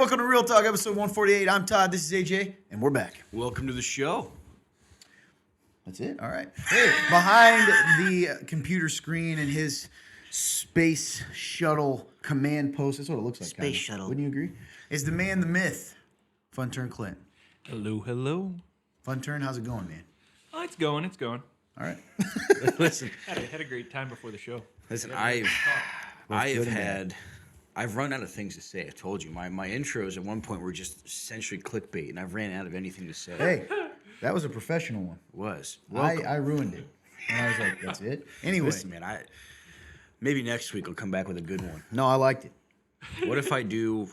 welcome to Real Talk, episode 148. I'm Todd, this is AJ, and we're back. Welcome to the show. That's it? All right. Hey, behind the computer screen and his space shuttle command post, that's what it looks like. Space shuttle. Wouldn't you agree? Is the man, the myth, Fun Turn Clint. Hello, hello. Fun Turn, how's it going, man? Oh, it's going. All right. Listen, Had a great time before the show. I've run out of things to say. I told you my intros at one point were just essentially clickbait, and I've ran out of anything to say. Hey, that was a professional one. Was I ruined it. And I was like, that's it? Anyway. Listen, man, maybe next week I'll come back with a good one. No, I liked it. What if I do?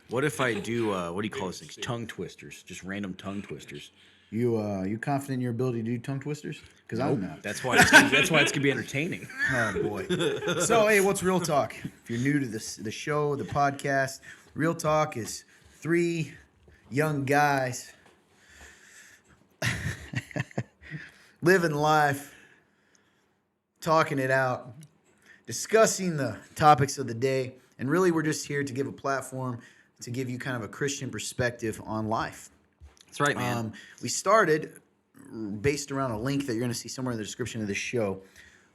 What do you call those things? Tongue twisters, just random tongue twisters. You confident in your ability to do tongue twisters? Because I'm not. That's why it's gonna be entertaining. Oh boy. So hey, what's Real Talk? If you're new to the show, the podcast, Real Talk is three young guys living life, talking it out, discussing the topics of the day, and really we're just here to give a platform to give you kind of a Christian perspective on life. That's right, man. We started based around a link that you're going to see somewhere in the description of this show,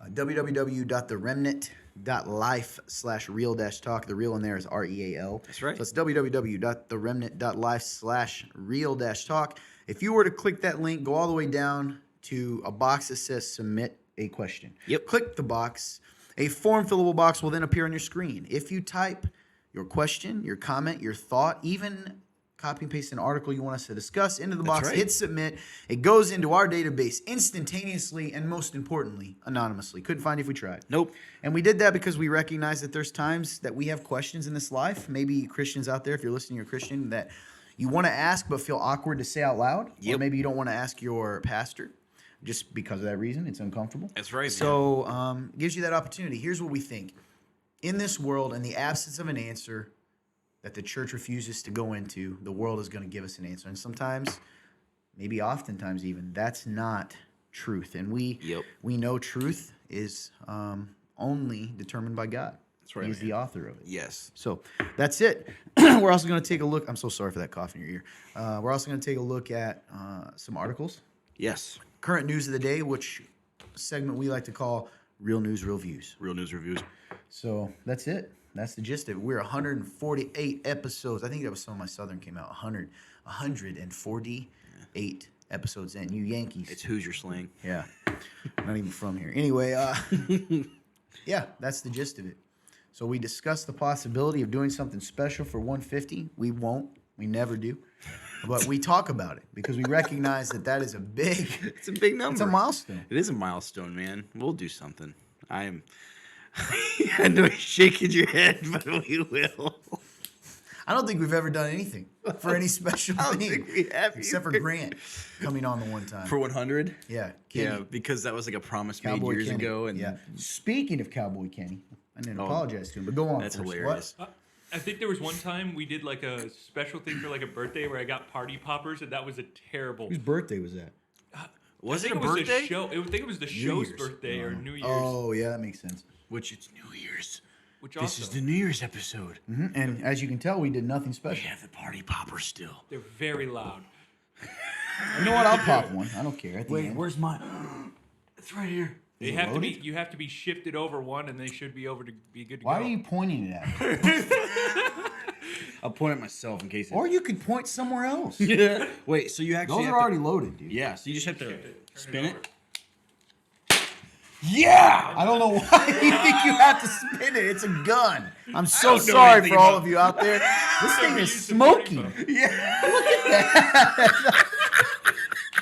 www.theremnant.life/real-talk. The real in there is REAL. That's right. So it's www.theremnant.life/real-talk. If you were to click that link, go all the way down to a box that says submit a question. Yep. Click the box. A form fillable box will then appear on your screen. If you type your question, your comment, your thought, even copy and paste an article you want us to discuss into the box, right. hit submit. It goes into our database instantaneously and most importantly, anonymously. Couldn't find it if we tried. Nope. And we did that because we recognize that there's times that we have questions in this life. Maybe Christians out there, if you're listening, you're a Christian, that you want to ask but feel awkward to say out loud. Yep. Or maybe you don't want to ask your pastor just because of that reason. It's uncomfortable. That's right, man. So it gives you that opportunity. Here's what we think. In this world, in the absence of an answer that the church refuses to go into, the world is going to give us an answer. And sometimes, maybe oftentimes even, that's not truth. And we know truth is only determined by God. That's right. He's the author of it. Yes. So that's it. We're also going to take a look. I'm so sorry for that cough in your ear. We're also going to take a look at some articles. Yes. Current news of the day, which segment we like to call Real News, Real Views. Real news reviews. So that's it. That's the gist of it. We're 148 episodes. I think that was some of my Southern came out. 148 episodes in. You Yankees. It's Hoosier slang. Yeah. Not even from here. Anyway, yeah, that's the gist of it. So we discussed the possibility of doing something special for 150. We won't. We never do. But we talk about it because we recognize that is a big... It's a big number. It's a milestone. It is a milestone, man. We'll do something. I know you're shaking your head, but we will. I don't think we've ever done anything for any special I don't thing. think we have except for Grant coming on the one time. For 100? Yeah. Kenny. Yeah, because that was like a promise Cowboy made years Kenny. ago. And yeah. Speaking of Cowboy Kenny, I didn't apologize to him, but go on. That's first. hilarious. What? I think there was one time we did like a special thing for like a birthday where I got party poppers, and that was a terrible. Whose birthday was that? Was I it a think was birthday? I think it was the show's Year's. birthday or New Year's. Oh, yeah, that makes sense. Which it's New Year's. Which This also, is the New Year's episode. Mm-hmm. And as you can tell, we did nothing We special. have the party popper still. they're very loud. You know what? I'll pop one. I don't care. At the end. where's mine? It's right here. They it have to be. loaded? You have to be shifted over one, and they should be over to be good to Why go. are you pointing it at me? I'll point at myself in case. Or you could point somewhere else. Yeah. Wait, so you actually Those have are to- already loaded, dude. Yeah, so you just have to spin it. over. Yeah. I don't know why you think you have to spin it. It's a gun. I'm so don't know sorry anything for all about- of you out there. This thing is use the party smoking. popper.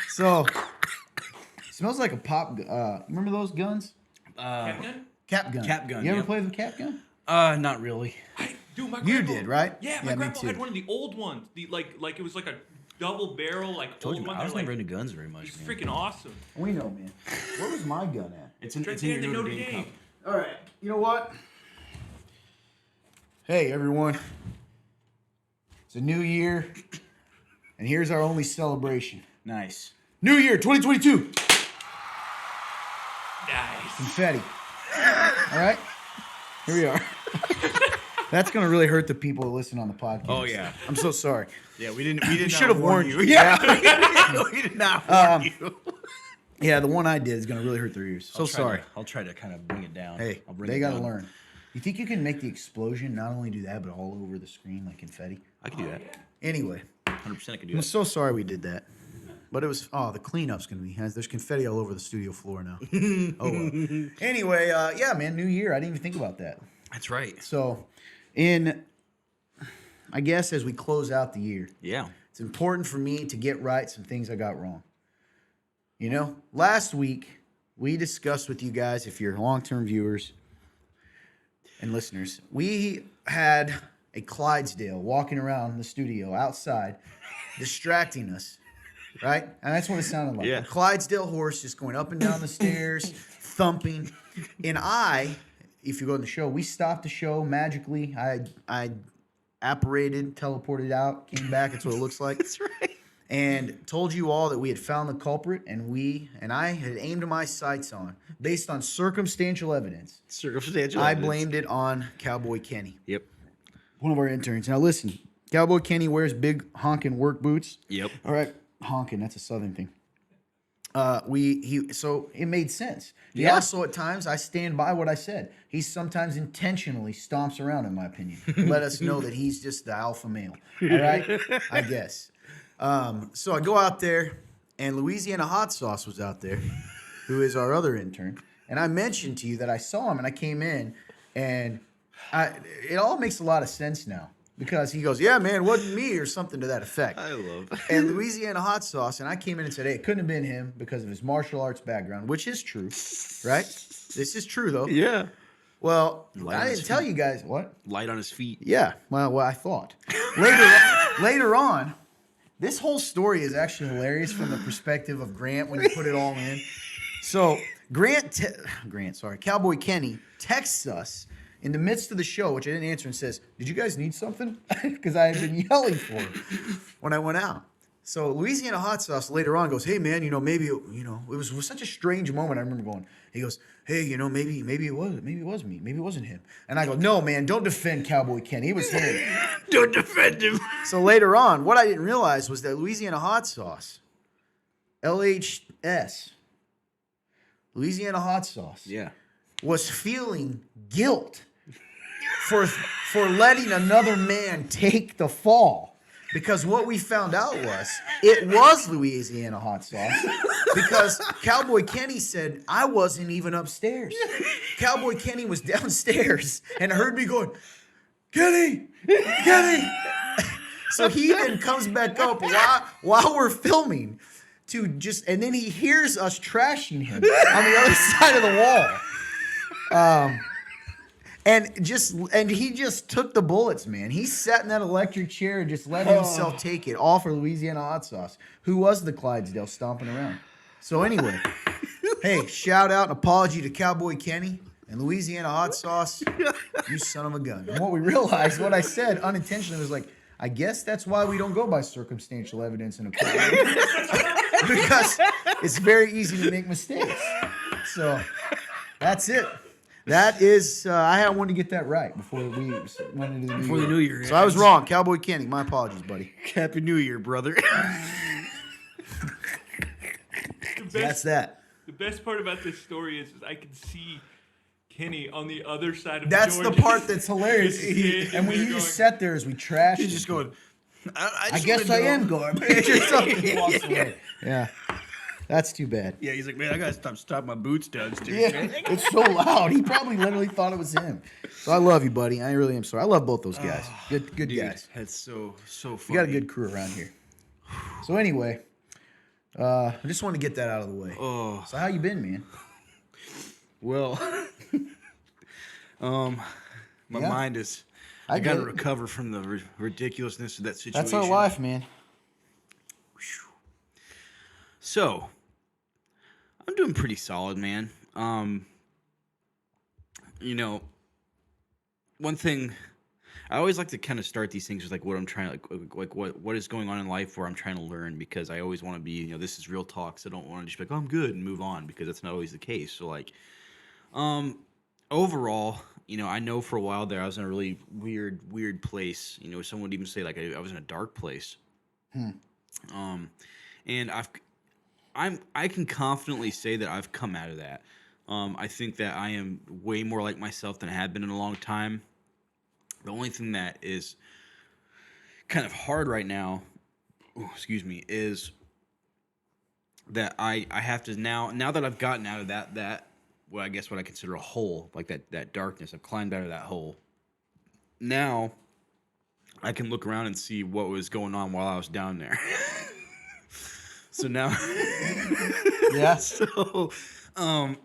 So, smells like a pop. Remember those guns? Captain? Cap gun. Cap gun, You ever yeah. played with cap gun? Not really. Dude, my You grandpa, did, right? Yeah, Yeah, my me grandpa too. had one of the old ones. The like it was like a double barrel, like Told old you, one. I was They're, never like, into guns very much. it's Man. freaking awesome. We know, man. Where was my gun at? It's Right there in the Notre Dame. cup. All right. You know what? Hey, everyone. It's a new year, and here's our only celebration. Nice. New Year 2022. Nice. Confetti. All right. Here we are. That's gonna really hurt the people who listen on the podcast. Oh, yeah. I'm so sorry. Yeah, we did should have warned you. Yeah, we did not warn you. Yeah, the one I did is gonna really hurt their ears. So sorry. I'll try to kind of bring it down. Hey, I'll bring they it gotta down. learn. You think you can make the explosion not only do that, but all over the screen like confetti? I can do that. Anyway, 100% I can do I'm that. so sorry we did that. But it was, the cleanup's gonna be, there's confetti all over the studio floor now. Oh, well. Anyway, yeah, man, new year. I didn't even think about that. That's right. So, I guess as we close out the year, Yeah. it's important for me to get right some things I got wrong. You know, last week we discussed with you guys, if you're long-term viewers and listeners, we had a Clydesdale walking around the studio outside, distracting us, right? And that's what it sounded like. Yeah. A Clydesdale horse just going up and down the stairs, thumping. And if you go in the show, we stopped the show magically. I apparated, teleported out, came back. That's what it looks like. That's right. And told you all that we had found the culprit, and I had aimed my sights on, based on circumstantial evidence. Circumstantial I evidence. blamed it on Cowboy Kenny, Yep. one of our interns. Now listen, Cowboy Kenny wears big honking work boots. Yep. All right, honking, that's a southern thing. So it made sense. He Yeah. also at times, I stand by what I said. He sometimes intentionally stomps around, in my opinion, to let us know that he's just the alpha male. All right, I guess. So I go out there, and Louisiana Hot Sauce was out there, who is our other intern. And I mentioned to you that I saw him, and I came in, and it all makes a lot of sense now. Because he goes, yeah, man, it wasn't me, or something to that effect. I love And Louisiana Hot Sauce, and I came in and said, hey, it couldn't have been him because of his martial arts background, which is true, right? This is true, though. Yeah. Well, Light I on didn't his tell feet. you guys what. Light on his feet. Yeah, well, I thought. Later on, this whole story is actually hilarious from the perspective of Grant when you put it all in. So Cowboy Kenny texts us in the midst of the show, which I didn't answer, and says, did you guys need something? Because I had been yelling for him when I went out. So Louisiana Hot Sauce later on goes, hey, man, maybe, it was such a strange moment. I remember going, he goes, hey, maybe it was me. Maybe it wasn't him. And I go, no, man, don't defend Cowboy Kenny. It was him. Don't defend him. So later on, what I didn't realize was that Louisiana Hot Sauce, LHS, Louisiana Hot Sauce, Yeah. was feeling guilt for letting another man take the fall. Because what we found out was it was Louisiana Hot Sauce. Because Cowboy Kenny said, I wasn't even upstairs. Cowboy Kenny was downstairs and heard me going, Kenny! So he then comes back up while we're filming and then he hears us trashing him on the other side of the wall. And he just took the bullets, man. He sat in that electric chair and just let himself take it, all for Louisiana Hot Sauce, who was the Clydesdale stomping around. So anyway, hey, shout out and apology to Cowboy Kenny and Louisiana Hot Sauce. You son of a gun. And what we realized, what I said unintentionally was like, I guess that's why we don't go by circumstantial evidence in a court. Because it's very easy to make mistakes. So that's it. That is, I wanted to get that right before we went into the Before the new year. So I was wrong. Cowboy Kenny, my apologies, buddy. Happy New Year, brother. That's that. The best part about this story is I can see Kenny on the other side of That's the George's. part that's hilarious. And when he just sat there as we trashed He's him. just going, I guess I am garbage or something. He walks away. Yeah. That's too bad. Yeah, he's like, man, I got to stop my boots downstairs. Yeah, Man. it's so loud. He probably literally thought it was him. So I love you, buddy. I really am sorry. I love both those guys. Good Dude, guys. that's so funny. We got a good crew around here. So anyway, I just want to get that out of the way. Oh, So how you been, man? well, my Yeah. mind is, I I got to get it. recover from the ridiculousness of that situation. That's our life, man. So, I'm doing pretty solid, man. One thing I always like to kind of start these things with like what I'm trying like what is going on in life where I'm trying to learn, because I always want to be, this is real talk, so I don't want to just be like, oh, I'm good and move on, because that's not always the case. So like overall, I know for a while there I was in a really weird place. Someone would even say like I was in a dark place. And I can confidently say that I've come out of that. I think that I am way more like myself than I have been in a long time. The only thing that is kind of hard right now, is that I have to now that I've gotten out of that what I consider a hole, like that darkness. I've climbed out of that hole. Now I can look around and see what was going on while I was down there. So now Yeah. um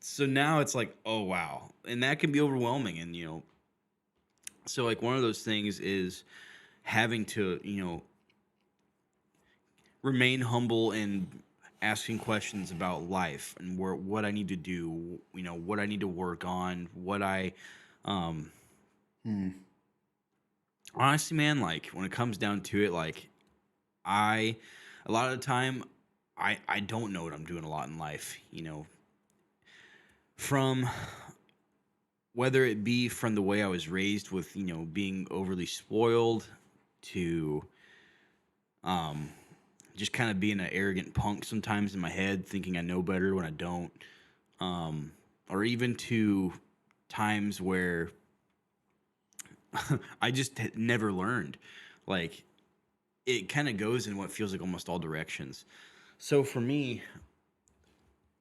so now it's like, oh wow. And that can be overwhelming. And so like one of those things is having to, remain humble and asking questions about life and what I need to do, what I need to work on, what I honestly, man, like when it comes down to it, like a lot of the time I don't know what I'm doing a lot in life, from whether it be from the way I was raised with, being overly spoiled to just kind of being an arrogant punk sometimes in my head, thinking I know better when I don't. Or even to times where I just never learned. Like, it kind of goes in what feels like almost all directions. So for me,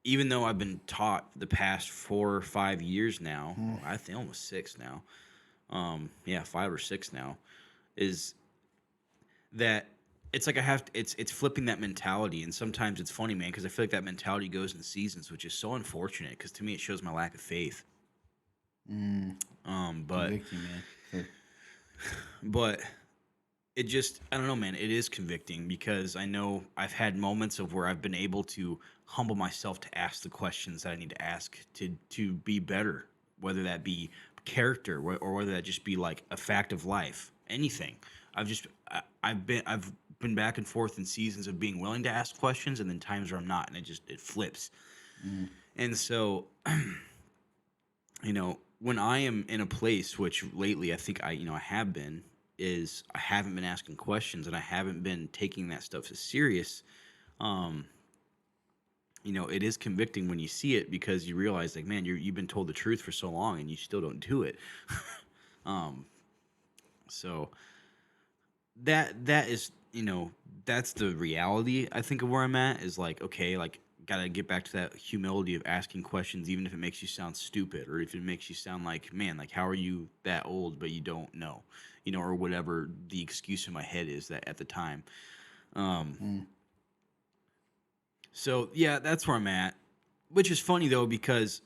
even though I've been taught the past 4 or 5 years now, I think almost 6 now, 5 or 6 now, is that it's like it's flipping that mentality. And sometimes it's funny, man, because I feel like that mentality goes in seasons, which is so unfortunate, because to me it shows my lack of faith. But Convicting, man. but it just, I don't know, man, it is convicting, because I know I've had moments of where I've been able to humble myself to ask the questions that I need to ask to be better, whether that be character or whether that just be like a fact of life, anything. I've been back and forth in seasons of being willing to ask questions, and then times where I'm not, and it flips. And so, when I am in a place, which lately I think I have been, is I haven't been asking questions, and I haven't been taking that stuff as serious. It is convicting when you see it, because you realize, like, man, you've been told the truth for so long and you still don't do it. So that is, that's the reality, I think, of where I'm at, is like, okay, like, gotta get back to that humility of asking questions, even if it makes you sound stupid, or if it makes you sound like, man, like, how are you that old but you don't know, or whatever the excuse in my head is that at the time. So yeah, that's where I'm at, which is funny though, because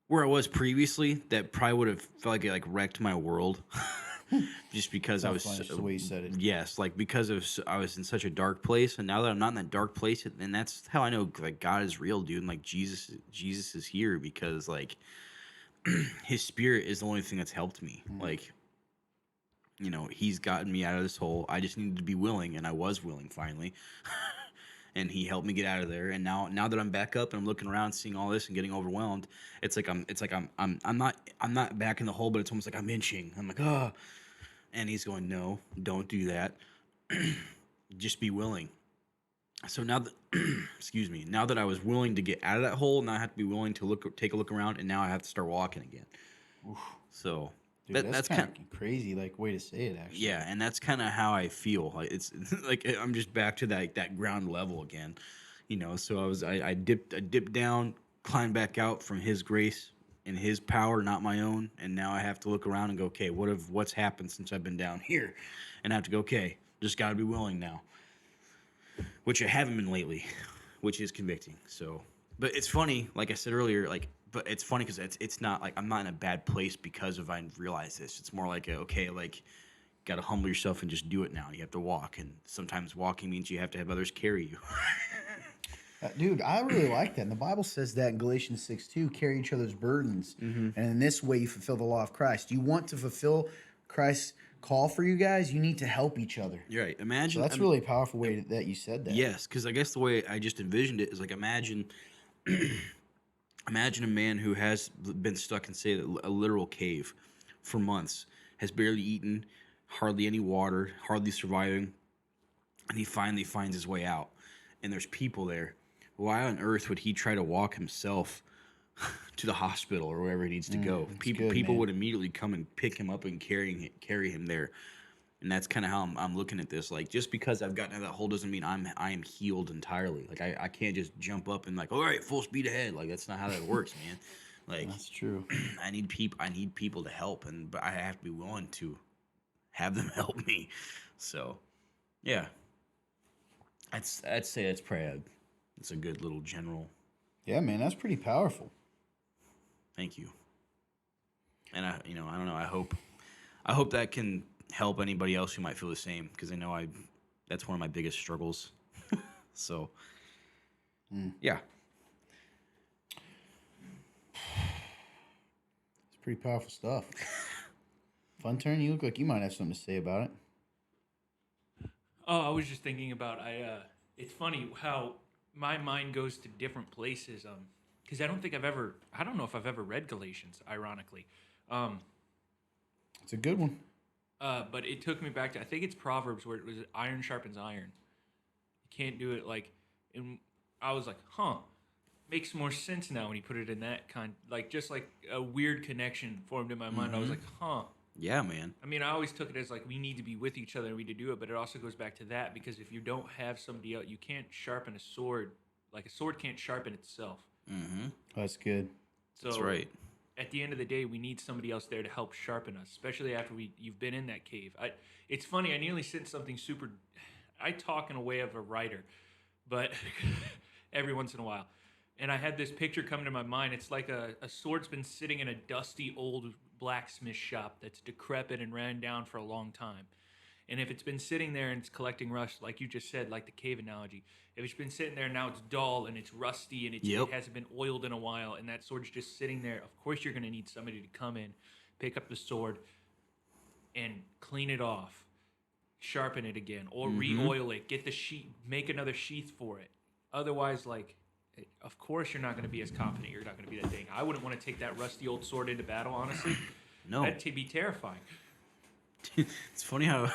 where I was previously, that probably would have felt like it like wrecked my world. Just because I was Funny, just the way you said it. yes, like, because I was in such a dark place, and now that I'm not in that dark place, and that's how I know, like, God is real, dude, and like Jesus is here, because like his spirit is the only thing that's helped me. Like, he's gotten me out of this hole. I just needed to be willing, and I was willing finally. And he helped me get out of there. And now that I'm back up and I'm looking around, seeing all this and getting overwhelmed, it's like I'm not back in the hole, but it's almost like I'm inching. I'm like, oh. And he's going, no, don't do that. Just be willing. So now that now that I was willing to get out of that hole, now I have to be willing to take a look around, and now I have to start walking again. Oof. So Dude, that's kind of crazy, like, way to say it, actually. yeah, and that's kind of how I feel. Like, it's like I'm just back to that ground level again, So I dipped down, climbed back out from His grace and His power, not my own. And now I have to look around and go, okay, what's happened since I've been down here? And I have to go, okay, just got to be willing now, which I haven't been lately, which is convicting. So, but it's funny, like I said earlier, like. But it's funny because it's not like I'm not in a bad place because I realize this. It's more like, okay, like, got to humble yourself and just do it now. You have to walk, and sometimes walking means you have to have others carry you. Dude, I really like that. And the Bible says that in Galatians 6:2, carry each other's burdens. And in this way, you fulfill the law of Christ. You want to fulfill Christ's call for you guys, you need to help each other. You're right. Imagine. So that's really a powerful way that you said that. Yes, because I guess the way I just envisioned it is like, imagine Imagine a man who has been stuck in, say, a literal cave for months, has barely eaten, hardly any water, hardly surviving, and he finally finds his way out. And there's people there. Why on earth would he try to walk himself to the hospital or wherever he needs to go? People would immediately come and pick him up and carry him there. And that's kind of how I'm looking at this. Like, just because I've gotten out of that hole doesn't mean I am healed entirely. Like, I can't just jump up and like, all right, full speed ahead. Like, that's not how that works, man. Like, That's true. I need people to help, but I have to be willing to have them help me. So, yeah, I'd say that's probably it's a good little general. Yeah, man, that's pretty powerful. Thank you. And I don't know. I hope that can help anybody else who might feel the same, because I know that's one of my biggest struggles. So, yeah. It's pretty powerful stuff. Fun turn. You look like you might have something to say about it. Oh, I was just thinking about it's funny how my mind goes to different places. Because I don't know if I've ever read Galatians. Ironically, It's a good one. but it took me back to, I think it's Proverbs, where it was iron sharpens iron. You can't do it like, and I was like, makes more sense now when you put it in that kind, like just like a weird connection formed in my mind. I was like, Yeah, man. I mean, I always took it as like we need to be with each other and we need to do it, but it also goes back to that, because if you don't have somebody else, you can't sharpen a sword. Like a sword can't sharpen itself. Mm-hmm. That's good. So That's right. at the end of the day, we need somebody else there to help sharpen us, especially after you've been in that cave. It's funny. I nearly sent something super. I talk in a way of a writer, but every once in a while, and I had this picture come to my mind. It's like a sword's been sitting in a dusty old blacksmith shop that's decrepit and ran down for a long time. And if it's been sitting there and it's collecting rust, like you just said, like the cave analogy, if it's been sitting there now, it's dull and it's rusty and it hasn't been oiled in a while, and that sword's just sitting there, of course you're going to need somebody to come in, pick up the sword, and clean it off, sharpen it again, or re-oil it, get the sheath, make another sheath for it. Otherwise, like, of course you're not going to be as confident. You're not going to be that thing. I wouldn't want to take that rusty old sword into battle, honestly. No. That'd be terrifying. It's funny how...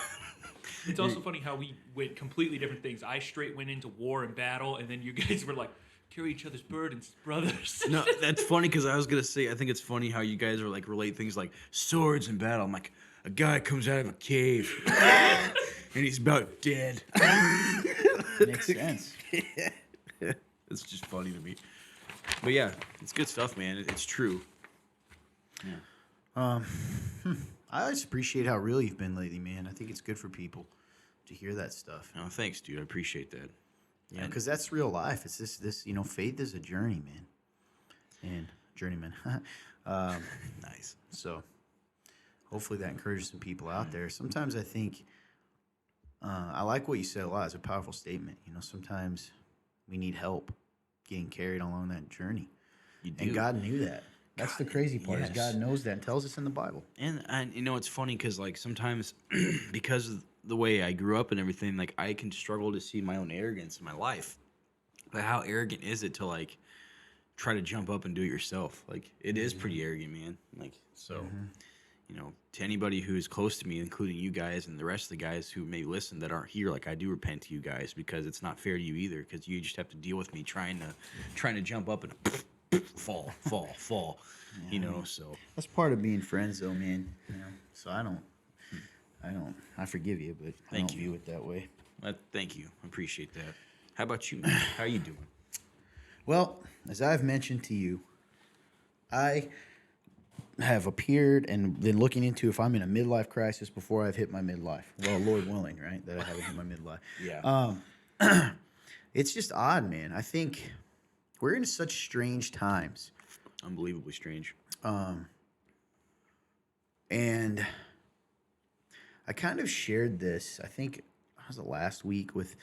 It's also funny how we went completely different things. I straight went into war and battle, and then you guys were like, carry each other's burdens, brothers. No, that's funny, because I was going to say, I think it's funny how you guys are like relate things like swords and battle. I'm like, a guy comes out of a cave and he's about dead. Makes sense. It's just funny to me. But yeah, it's good stuff, man. It's true. I just appreciate how real you've been lately, man. I think it's good for people to hear that stuff. Oh, thanks, dude. I appreciate that. Yeah, because that's real life. It's this, faith is a journey, man. And journeyman. Nice. So hopefully that encourages some people out there. Sometimes I think, I like what you said a lot. It's a powerful statement. Sometimes we need help getting carried along that journey. You do. And God knew that. That's the crazy part. Is God knows that and tells us in the Bible. And it's funny because like sometimes because of the way I grew up and everything, like I can struggle to see my own arrogance in my life. But how arrogant is it to like try to jump up and do it yourself? Like it is pretty arrogant, man. Like so, to anybody who is close to me, including you guys and the rest of the guys who may listen that aren't here, like I do repent to you guys, because it's not fair to you either, because you just have to deal with me trying to jump up and fall. So That's part of being friends, though, man. So I forgive you, but I don't view it that way. Thank you. I appreciate that. How about you, man? How you doing? Well, as I've mentioned to you, I have appeared and been looking into if I'm in a midlife crisis before I've hit my midlife. Well, Lord willing, right? That I haven't hit my midlife. Yeah. It's just odd, man. I think we're in such strange times. Unbelievably strange. And I kind of shared this, I think it was the last week with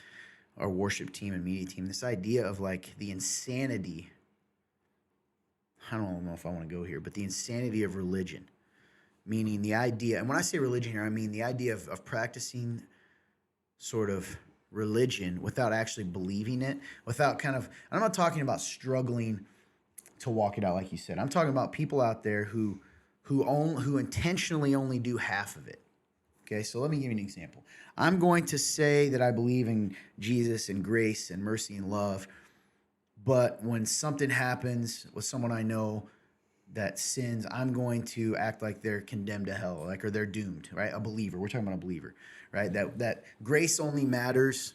our worship team and media team, this idea of like the insanity. I don't know if I want to go here, but the insanity of religion, meaning the idea, and when I say religion here, I mean the idea of practicing sort of religion without actually believing it, without I'm not talking about struggling to walk it out like you said. I'm talking about people out there who intentionally only do half of it. Okay, so let me give you an example. I'm going to say that I believe in Jesus and grace and mercy and love, but when something happens with someone I know that sins, I'm going to act like they're condemned to hell, like, or they're doomed, right? A believer. We're talking about a believer, right? That grace only matters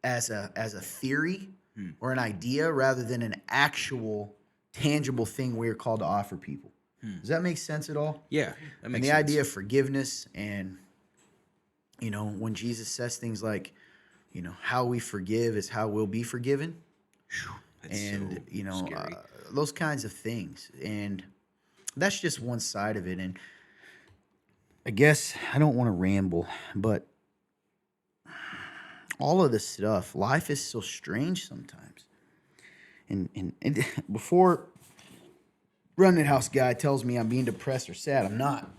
as a theory or an idea rather than an actual tangible thing we're called to offer people. Does that make sense at all? Yeah, that makes And the sense. idea of forgiveness, and when Jesus says things like, how we forgive is how we'll be forgiven. That's And so scary. those kinds of things, and that's just one side of it. And I guess I don't want to ramble, but all of this stuff, life is so strange sometimes. And before Running House guy tells me I'm being depressed or sad, I'm not.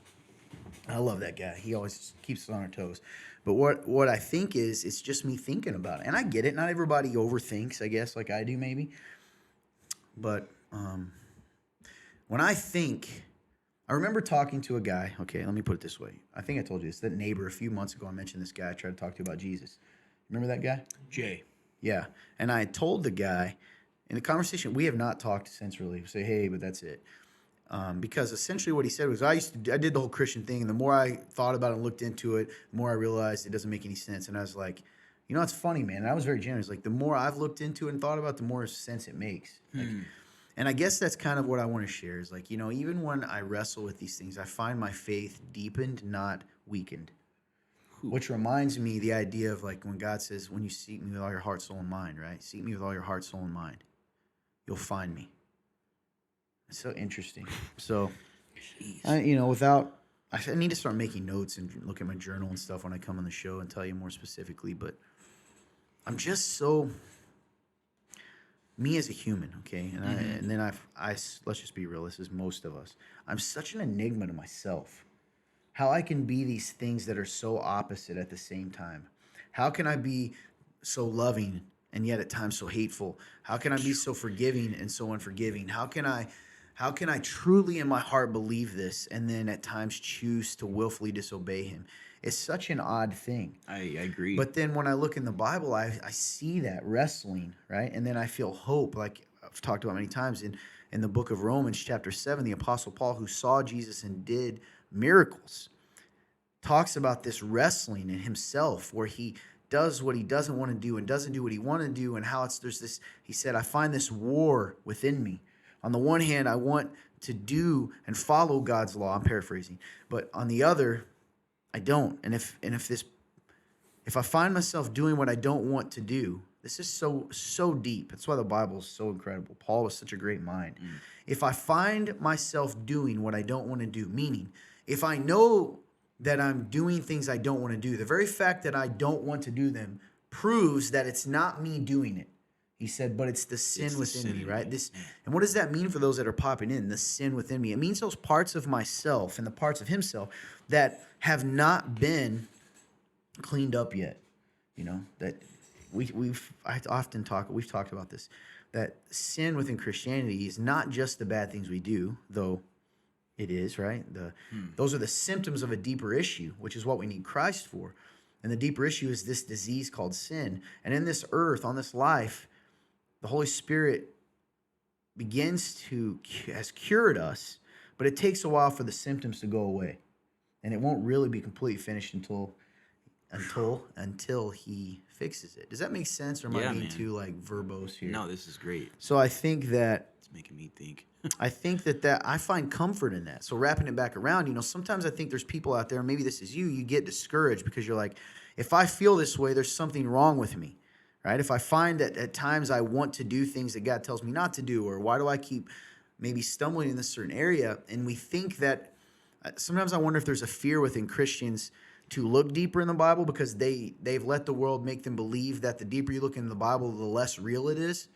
I love that guy. He always keeps us on our toes. But what I think is, it's just me thinking about it. And I get it. Not everybody overthinks, I guess, like I do maybe. But when I think, I remember talking to a guy. Okay, let me put it this way. I think I told you this. That neighbor a few months ago, I mentioned this guy I tried to talk to about Jesus. Remember that guy? Jay. Yeah. And I told the guy, in the conversation, we have not talked since really. We say, hey, but that's it. Because essentially what he said was, I did the whole Christian thing, and the more I thought about it and looked into it, the more I realized it doesn't make any sense. And I was like, it's funny, man. And I was very generous. Like, the more I've looked into it and thought about it, the more sense it makes. Like, and I guess that's kind of what I want to share is, like, even when I wrestle with these things, I find my faith deepened, not weakened. Which reminds me the idea of, like, when God says, when you seek me with all your heart, soul, and mind, right? Seek me with all your heart, soul, and mind. You'll find me. It's so interesting. So, I need to start making notes and look at my journal and stuff when I come on the show and tell you more specifically. But I'm just so me as a human, okay? And then let's just be real. This is most of us. I'm such an enigma to myself. How I can be these things that are so opposite at the same time. How can I be so loving and yet at times so hateful? How can I be so forgiving and so unforgiving? How can I truly in my heart believe this and then at times choose to willfully disobey him? It's such an odd thing. I agree. But then when I look in the Bible, I see that wrestling, right? And then I feel hope, like I've talked about many times in the book of Romans chapter 7, the Apostle Paul, who saw Jesus and did miracles, talks about this wrestling in himself where he does what he doesn't want to do and doesn't do what he want to do, and how there's this, he said, I find this war within me. On the one hand, I want to do and follow God's law. I'm paraphrasing. But on the other, I don't. And if I find myself doing what I don't want to do, this is so deep. That's why the Bible is so incredible. Paul was such a great mind. If I find myself doing what I don't want to do, meaning if I know that I'm doing things I don't want to do, the very fact that I don't want to do them proves that it's not me doing it. He said, but it's the sin within me, right? And what does that mean for those that are popping in? The sin within me. It means those parts of myself and the parts of himself that have not been cleaned up yet. That we've talked about this, that sin within Christianity is not just the bad things we do, though it is, right? Those are the symptoms of a deeper issue, which is what we need Christ for. And the deeper issue is this disease called sin. And in this earth, on this life, the Holy Spirit has cured us, but it takes a while for the symptoms to go away. And it won't really be completely finished until he fixes it. Does that make sense, or am I being too verbose here? No, this is great. So I think that It's making me think. I think that I find comfort in that. So wrapping it back around, sometimes I think there's people out there, maybe this is you get discouraged because you're like, if I feel this way, there's something wrong with me, right? If I find that at times I want to do things that God tells me not to do, or why do I keep maybe stumbling in this certain area? And we think that sometimes I wonder if there's a fear within Christians to look deeper in the Bible because they've let the world make them believe that the deeper you look into the Bible, the less real it is.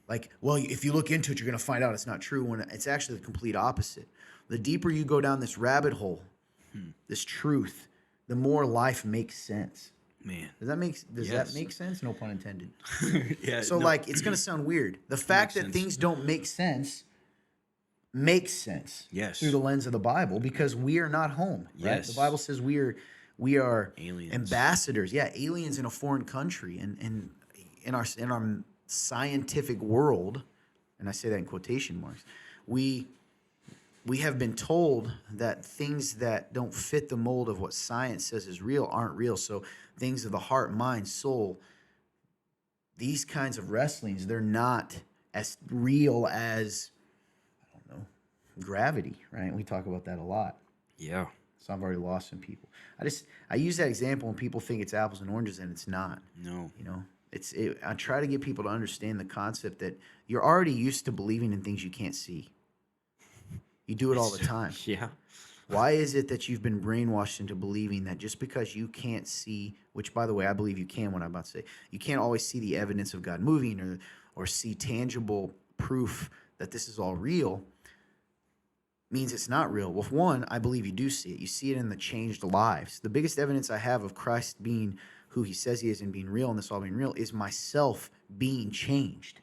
Like, well, if you look into it, you're going to find out it's not true, when it's actually the complete opposite. The deeper you go down this rabbit hole, this truth, the more life makes sense. Man. Does that Yes. make sense? No pun intended. Yeah. So no, like it's gonna sound weird. The fact that sense. things don't make sense makes sense. Yes. Through the lens of the Bible, because we are not home. Right? Yes. The Bible says we are Aliens. ambassadors. Yeah, aliens in a foreign country, and in our scientific world, and I say that in quotation marks, we have been told that things that don't fit the mold of what science says is real aren't real. So things of the heart, mind, soul, these kinds of wrestlings, they're not as real as, I don't know, gravity, right? We talk about that a lot. Yeah. So I've already lost some people. I use that example when people think it's apples and oranges, and it's not. No. You know, I try to get people to understand the concept that you're already used to believing in things you can't see. You do it all the time. Yeah. Why is it that you've been brainwashed into believing that just because you can't see, which by the way, I believe you can, what I'm about to say, you can't always see the evidence of God moving or see tangible proof that this is all real, means it's not real? Well, one, I believe you do see it. You see it in the changed lives. The biggest evidence I have of Christ being who he says he is and being real, and this all being real, is myself being changed.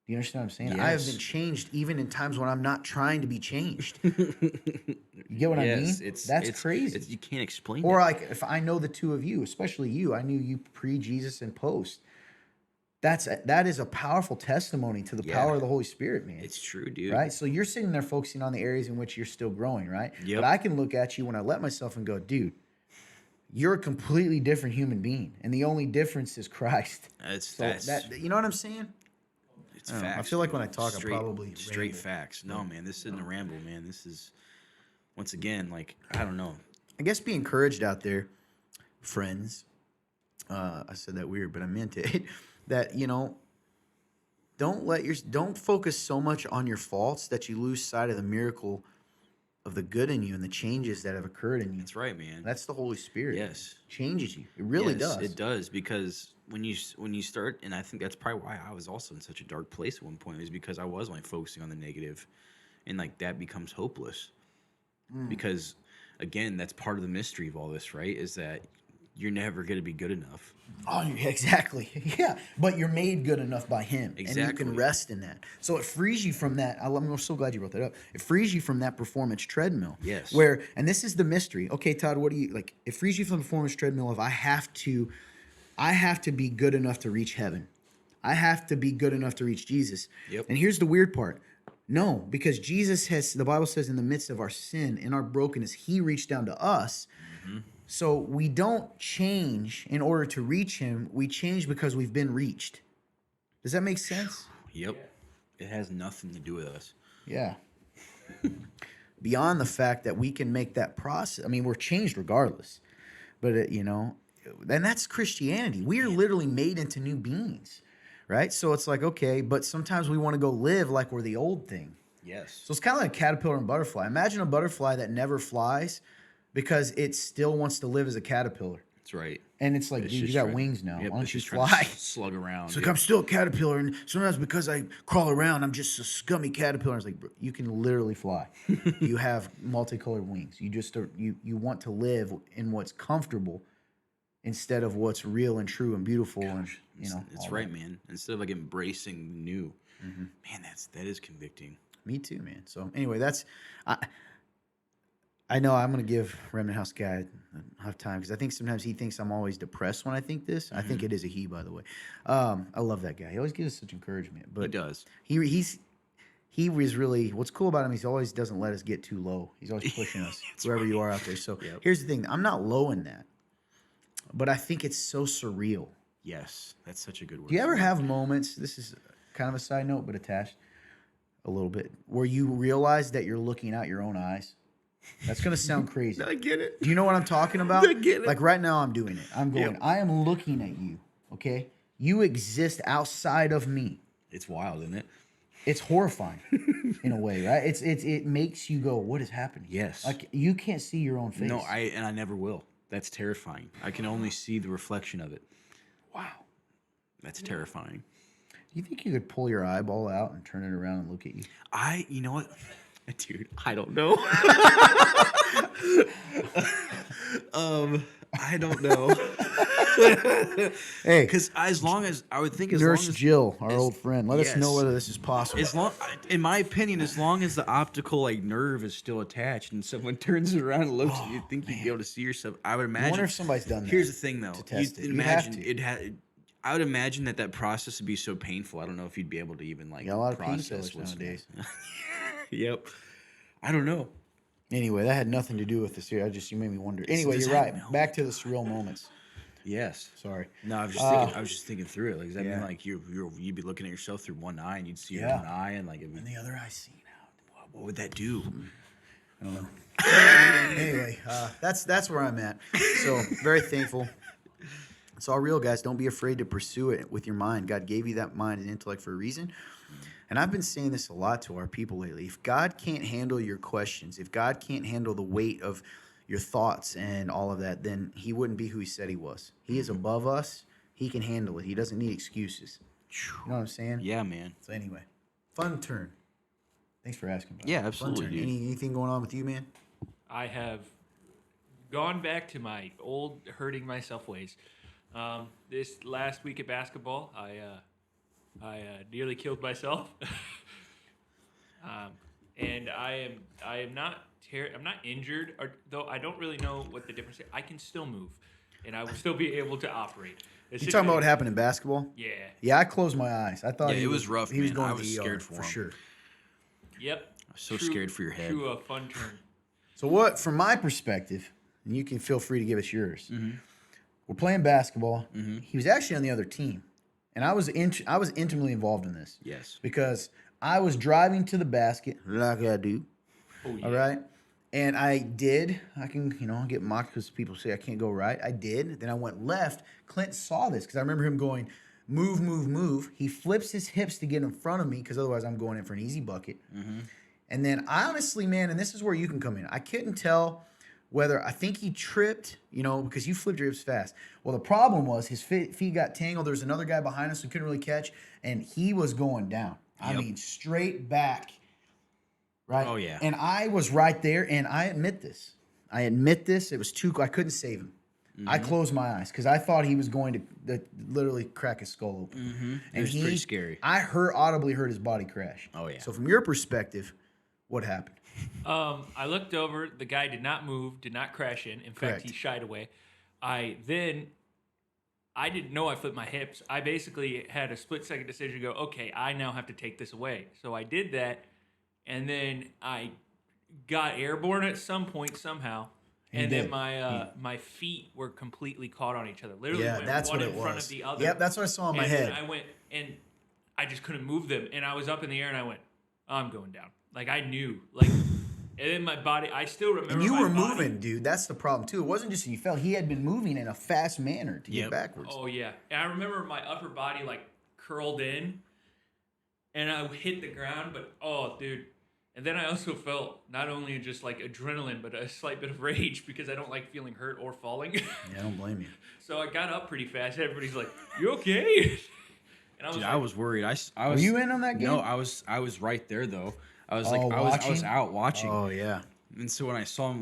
Do you understand what I'm saying? Yes. I have been changed even in times when I'm not trying to be changed. You get what I mean? That's crazy. You can't explain Or it. like if I know the two of you, especially you, I knew you pre-Jesus and post. That is a powerful testimony to the power of the Holy Spirit, man. It's true, dude. Right? So you're sitting there focusing on the areas in which you're still growing, right? Yep. But I can look at you when I let myself and go, dude, you're a completely different human being, and the only difference is Christ. You know what I'm saying? It's I facts. feel like dude. when I talk, I probably straight ramble. facts. No, man, this isn't a ramble, man. This is once again, like, I don't know. I guess be encouraged out there, friends. I said that weird, but I meant it. That, you know, don't focus so much on your faults that you lose sight of the miracle of the good in you and the changes that have occurred in you. That's right, man. That's the Holy Spirit. Yes. Changes you. It really Yes, does. It does, because when you start, and I think that's probably why I was also in such a dark place at one point, is because I was only focusing on the negative, and like that becomes hopeless. Because again, that's part of the mystery of all this, right? Is that you're never going to be good enough. Oh, exactly. Yeah, but you're made good enough by Him, and you Exactly. can rest in that. So it frees you from that. I'm so glad you brought that up. It frees you from that performance treadmill. Yes. Where, and this is the mystery. Okay, Todd, what do you like? It frees you from the performance treadmill of I have to be good enough to reach heaven. I have to be good enough to reach Jesus. Yep. And here's the weird part. No, because Jesus the Bible says in the midst of our sin, in our brokenness, He reached down to us. Mm-hmm. So we don't change in order to reach Him. We change because we've been reached. Does that make sense? Yep. It has nothing to do with us. Yeah. Beyond the fact that we can make that process. I mean, we're changed regardless. But, and that's Christianity. We are literally made into new beings, right? So it's like, okay, but sometimes we want to go live like we're the old thing. Yes. So it's kind of like a caterpillar and butterfly. Imagine a butterfly that never flies because it still wants to live as a caterpillar. That's right. And it's like, It's dude, you just got trying- wings now. Yep, Why don't it's you just trying to fly? slug around. It's like, dude. I'm still a caterpillar, and sometimes because I crawl around, I'm just a scummy caterpillar. It's like, bro, you can literally fly. You have multicolored wings. You just you want to live in what's comfortable instead of what's real and true and beautiful. And It's all right, that. man. Instead of like embracing the new, man, that is convicting. Me too, man. So anyway, I know I'm going to give Remnant House guy a hard time because I think sometimes he thinks I'm always depressed when I think this. I think it is a he, by the way. I love that guy. He always gives us such encouragement. But He does. He was really, what's cool about him, he always doesn't let us get too low. He's always pushing us wherever you are out there. So here's the thing. I'm not low in that, but I think it's so surreal. Yes, that's such a good word. Do you ever for it. have moments, this is kind of a side note, but attached a little bit, where you realize that you're looking out your own eyes? That's going to sound crazy. I get it. Do you know what I'm talking about? I get it. Like right now I'm doing it. I'm going, Yep. I am looking at you, okay? You exist outside of me. It's wild, isn't it? It's horrifying in a way, right? It makes you go, what is happening? Yes. Like you can't see your own face. No, I never will. That's terrifying. I can only see the reflection of it. Wow. That's terrifying. Do you think you could pull your eyeball out and turn it around and look at you? You know what? Dude, I don't know. I don't know. Hey, Because as long as I would think, as Nurse long as Jill, our old friend, let us know yes. whether this is possible. as long, in my opinion, as long as the optical like nerve is still attached and someone turns it around and looks, you think you'd be able to see yourself. I would imagine. I wonder if somebody's done that. Here's the thing, though. to test it. You'd You'd have imagine to. it had. I would imagine that process would be so painful. I don't know if you'd be able to even like Got a lot of process painkillers what's nowadays. Yep. I don't know. Anyway, that had nothing to do with this here. You made me wonder. Anyway, does you're that right. know? Back to the surreal moments. Yes. Sorry. No, I was just thinking through it. Like, does that Yeah. mean like you'd be looking at yourself through one eye and you'd see your Yeah. one eye and like And the other eye seen out. what would that do? I don't know. Anyway, that's where I'm at. So very thankful. It's all real, guys. Don't be afraid to pursue it with your mind. God gave you that mind and intellect for a reason. And I've been saying this a lot to our people lately. If God can't handle your questions, if God can't handle the weight of your thoughts and all of that, then he wouldn't be who he said he was. He is above us. He can handle it. He doesn't need excuses. You know what I'm saying? Yeah, man. So anyway, fun turn. Thanks for asking. Bud. Yeah, Fun absolutely, turn. dude. Anything going on with you, man? I have gone back to my old hurting myself ways. This last week at basketball, I nearly killed myself, and I am not I'm not injured, though I don't really know what the difference is. I can still move, and I will still be able to operate. You talking about what happened in basketball? Yeah. Yeah, I closed my eyes. I thought Yeah, it was rough, He was man. going I to was the ER scared for him. sure. Yep. I was so scared for your head. True, a fun turn. So what, from my perspective, and you can feel free to give us yours. We're playing basketball. He was actually on the other team, and I was intimately involved in this. Yes. Because I was driving to the basket like I do. Oh, yeah. All right. And I did. I can, get mocked because people say I can't go right. I did. Then I went left. Clint saw this because I remember him going, move, move, move. He flips his hips to get in front of me because otherwise I'm going in for an easy bucket. And then I honestly, man, and this is where you can come in. I couldn't tell whether I think he tripped, because you flipped your hips fast. Well, the problem was his feet got tangled. There's another guy behind us who couldn't really catch, and he was going down. I mean, straight back. Right? Oh, yeah. And I was right there, and I admit this. It was I couldn't save him. I closed my eyes because I thought he was going to literally crack his skull open. It was pretty scary. I audibly heard his body crash. Oh, yeah. So from your perspective, what happened? I looked over. The guy did not move, did not crash in. In Correct. fact, he shied away. I didn't know I flipped my hips. I basically had a split-second decision to go, okay, I now have to take this away. So I did that, and then I got airborne at some point somehow. And then my feet were completely caught on each other. Literally, Yeah, went that's one what in it front was. of the other. Yep, that's what I saw in my And head. then I went, and I just couldn't move them. And I was up in the air, and I went, I'm going down. Like, I knew. Like, and then my body, I still remember And you my were body. moving, dude. That's the problem, too. It wasn't just you fell. He had been moving in a fast manner to get backwards. Oh, yeah. And I remember my upper body, like, curled in, and I hit the ground, but, oh, dude. And then I also felt not only just, like, adrenaline, but a slight bit of rage because I don't like feeling hurt or falling. Yeah, I don't blame you. So I got up pretty fast. Everybody's like, you okay? And I was Dude, like, I was worried. I was. Were you in on that game? No, I was right there though. I was like, Oh, I was watching? out watching. Oh, yeah. And so when I saw him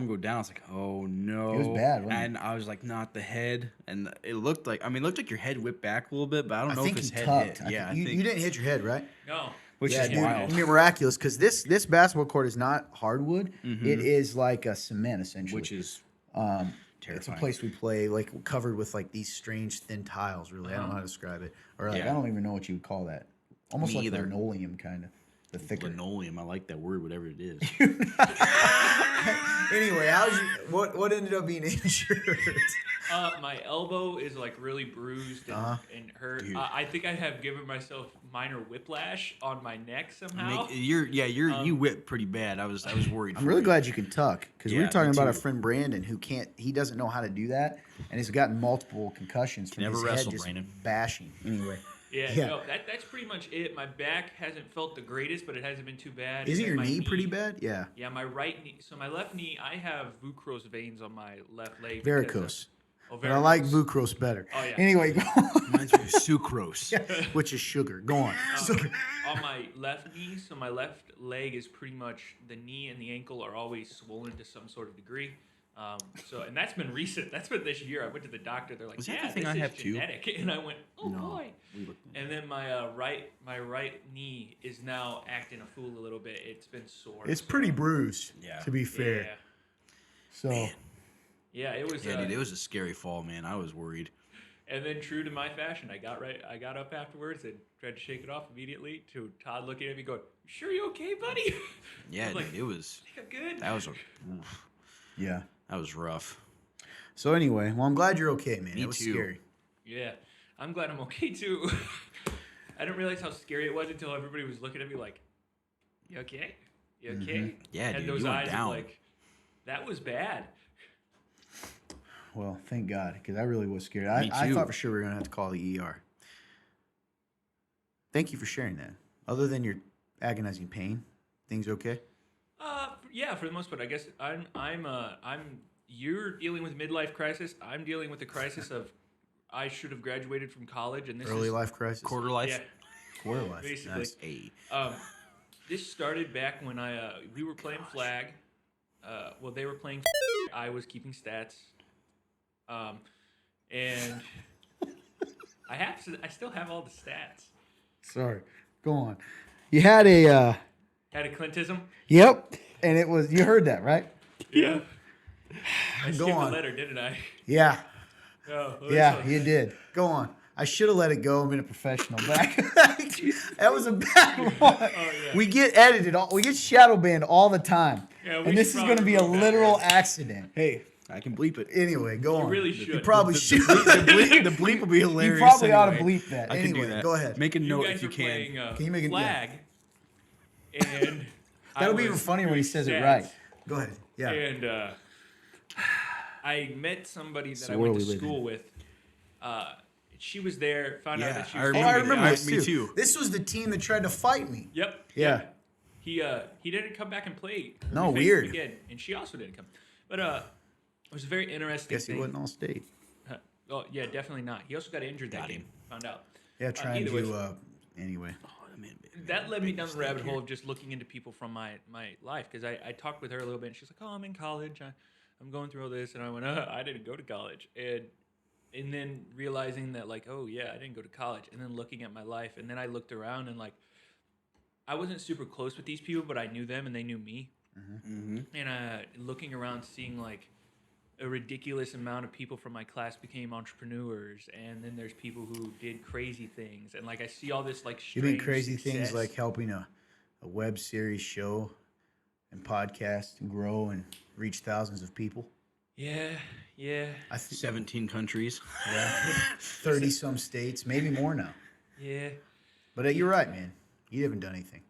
go down, I was like, oh no. It was bad, wasn't it? And I was like, not the head. And it looked like your head whipped back a little bit, but I don't know think if his he head tucked. hit. Yeah, I you think, didn't hit your head, right? no. which Yeah, is dude, wild. I mean, miraculous because this basketball court is not hardwood. It is like a cement essentially. Which is It's a terrifying. place we play, like covered with like these strange thin tiles. Really, I don't know how to describe it, or like Yeah. I don't even know what you would call that. Almost Me like either. linoleum, kind of the thicker. Linoleum. I like that word, whatever it is. Anyway, what ended up being injured? My elbow is like really bruised and hurt. Dude. I think I have given myself minor whiplash on my neck somehow. You whipped pretty bad. I was worried. I'm really glad you can tuck because we Yeah, were talking me about our too. friend Brandon who he doesn't know how to do that, and he's gotten multiple concussions from Never his wrestle, head just Brandon. bashing. Anyway, Yeah. No, that's pretty much it. My back hasn't felt the greatest, but it hasn't been too bad. Isn't And your then my knee pretty bad? Yeah, Yeah, my right knee. So my left knee, I have vucrose veins on my left leg. because varicose. of- But I like varicose. Vucrose better. Oh, yeah. Anyway, go on. Mine's sucrose. Which is sugar. Go on. So- On my left knee, so my left leg is pretty much the knee and the ankle are always swollen to some sort of degree. And that's been recent. That's been this year. I went to the doctor. They're like, Was that yeah, the thing this I is have too? genetic. And I went, oh No, boy. we looked into And then my right knee is now acting a fool a little bit. It's been sore. It's pretty bruised, Yeah. to be fair. Yeah. So, Yeah, it was. Yeah, dude, it was a scary fall, man. I was worried. And then, true to my fashion, I got up afterwards and tried to shake it off immediately. To Todd looking at me, going, "You sure you okay, buddy?" Yeah, I'm like, dude, it was. I think I'm good. That was oof, yeah. that was rough. So anyway, well, I'm glad you're okay, man. Me It was too. scary. Yeah, I'm glad I'm okay too. I didn't realize how scary it was until everybody was looking at me like, "You okay? You okay?" Yeah, Had dude, those you went eyes of down. like, that was bad. Well, thank God, because I really was scared. Me I too. thought for sure we were going to have to call the ER. Thank you for sharing that. Other than your agonizing pain, things okay? Yeah, for the most part, I guess you're dealing with midlife crisis. I'm dealing with the crisis of I should have graduated from college, and this Early is life crisis? Quarter life. yeah. Quarter life. Basically. Nice. Hey. This started back when we were playing flag. Well, they were playing. I was keeping stats. And I still have all the stats. Sorry. Go on. You had a, Had a Clintism. yep, and it was, you heard that, right? Yeah. I Go skipped on. a letter, didn't I? Yeah. Oh, well, Yeah, that's a- you did. Go on. I should have let it go and been a professional, but that was a bad one. Oh, yeah. We get edited, we get shadow banned all the time. Yeah, we And this should is going to be a probably put that literal in. accident. Hey, I can bleep it. Anyway, go on. really should. You probably should. The bleep will be hilarious. You probably ought to anyway. bleep that. I Anyway, can do that. go ahead. Make a You note guys if you were can. playing Can you make it- flag. And That'll I be even was funnier when he doing says it stats. right. Go ahead. Yeah. And I met somebody It's that the I went world to we live school with. She was there. Found out Yeah, that she I was. Oh, I remember remember that. this Me too. too. This was the team that tried to fight me. Yep. Yeah. He didn't come back and play. No, We faced weird. him again, and she also didn't come. But it was a very interesting Guess he thing. wasn't all state. Oh yeah, definitely not. He also got injured that Got game. him. Found out. Yeah, trying either way. to. Anyway. Oh, man, That led me big down the mistake rabbit here. hole of just looking into people from my life because I talked with her a little bit and she's like, oh, I'm in college, I'm going through all this, and I went, I didn't go to college, and then realizing that like, oh yeah, I didn't go to college, and then looking at my life, and then I looked around and like I wasn't super close with these people, but I knew them and they knew me, Mm-hmm. and looking around seeing like a ridiculous amount of people from my class became entrepreneurs, and then there's people who did crazy things, and like I see all this like You strange mean crazy success. things like helping a web series show and podcast grow and reach thousands of people? yeah. I think 17 countries. 30 some states, maybe more now. Yeah. But you're right, man. You haven't done anything.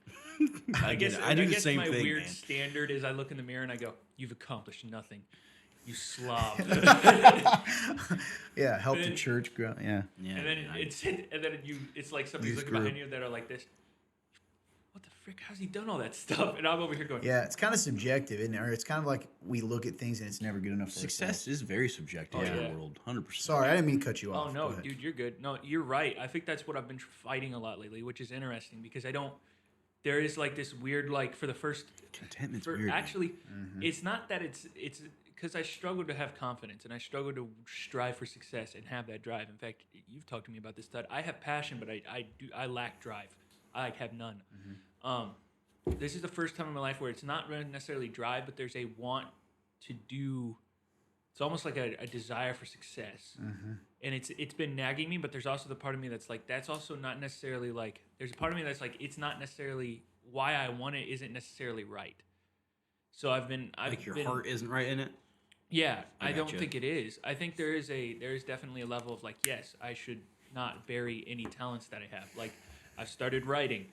I guess I do the guess same my thing, weird man. standard is I look in the mirror and I go, "You've accomplished nothing, you slob." Yeah, help the Then- church grow. Yeah. Yeah. and then it's like somebody's Youth looking behind group. you that are like this. What the frick? How's he done all that stuff? And I'm over here going, Yeah, it's kind of subjective, isn't it? Or it's kind of like we look at things and it's never good enough for Success ourselves. is very subjective Oh, in yeah. the world. 100%. Sorry, I didn't mean to cut you "Oh off. no, Go ahead. dude, you're good. No, you're right. I think that's what I've been fighting a lot lately, which is interesting because I don't. There is like this weird like for the first Contentment's for weird. man. actually, Mm-hmm. it's not that it's because I struggle to have confidence and I struggle to strive for success and have that drive. In fact, you've talked to me about this, Todd. I have passion, but I lack drive. I like have none. This is the first time in my life where it's not really necessarily drive, but there's a want to do. It's almost like a desire for success, and it's been nagging me. But there's also the part of me that's like that's also not necessarily like. There's a part of me that's like it's not necessarily why I want it isn't necessarily right. So I've been Like your heart isn't right in it. Yeah, I I don't gotcha. think it is. I think there is definitely a level of like yes, I should not bury any talents that I have. Like I've started writing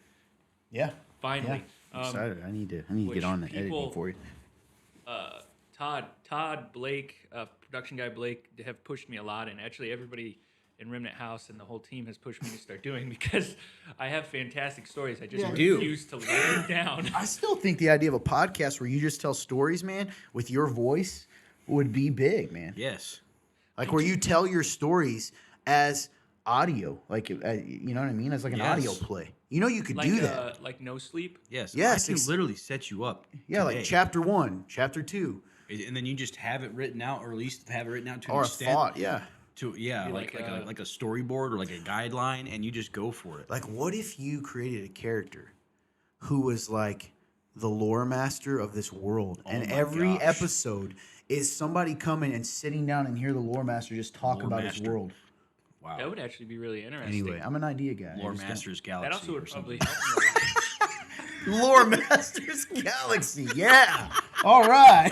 Yeah. finally. I'm excited. I need to which get on the people- editing for you. Todd, Blake, production guy Blake, have pushed me a lot, and actually everybody in Remnant House and the whole team has pushed me to start doing because I have fantastic stories. I just Yeah, refuse to lay them down. I still think the idea of a podcast where you just tell stories, man, with your voice would be big, man. Yes. Like where you tell your stories as audio, like you know what I mean, as like an Yes. audio play. You know, you could do that. Like No Sleep. Yes. Yes, I can literally set you up. Yeah, today. like chapter 1, chapter 2. And then you just have it written out, or at least have it written out to an Or a extent. thought, yeah. Like a storyboard or like a guideline, and you just go for it. Like, what if you created a character who was like the lore master of this world, and my every gosh. episode is somebody coming and sitting down and hear the lore master just talk Lore about his master. world. Wow. That would actually be really interesting. Anyway, I'm an idea guy. Loremaster's Galaxy. That also or would something. probably help me a lot. Lore Masters Galaxy, yeah. All right,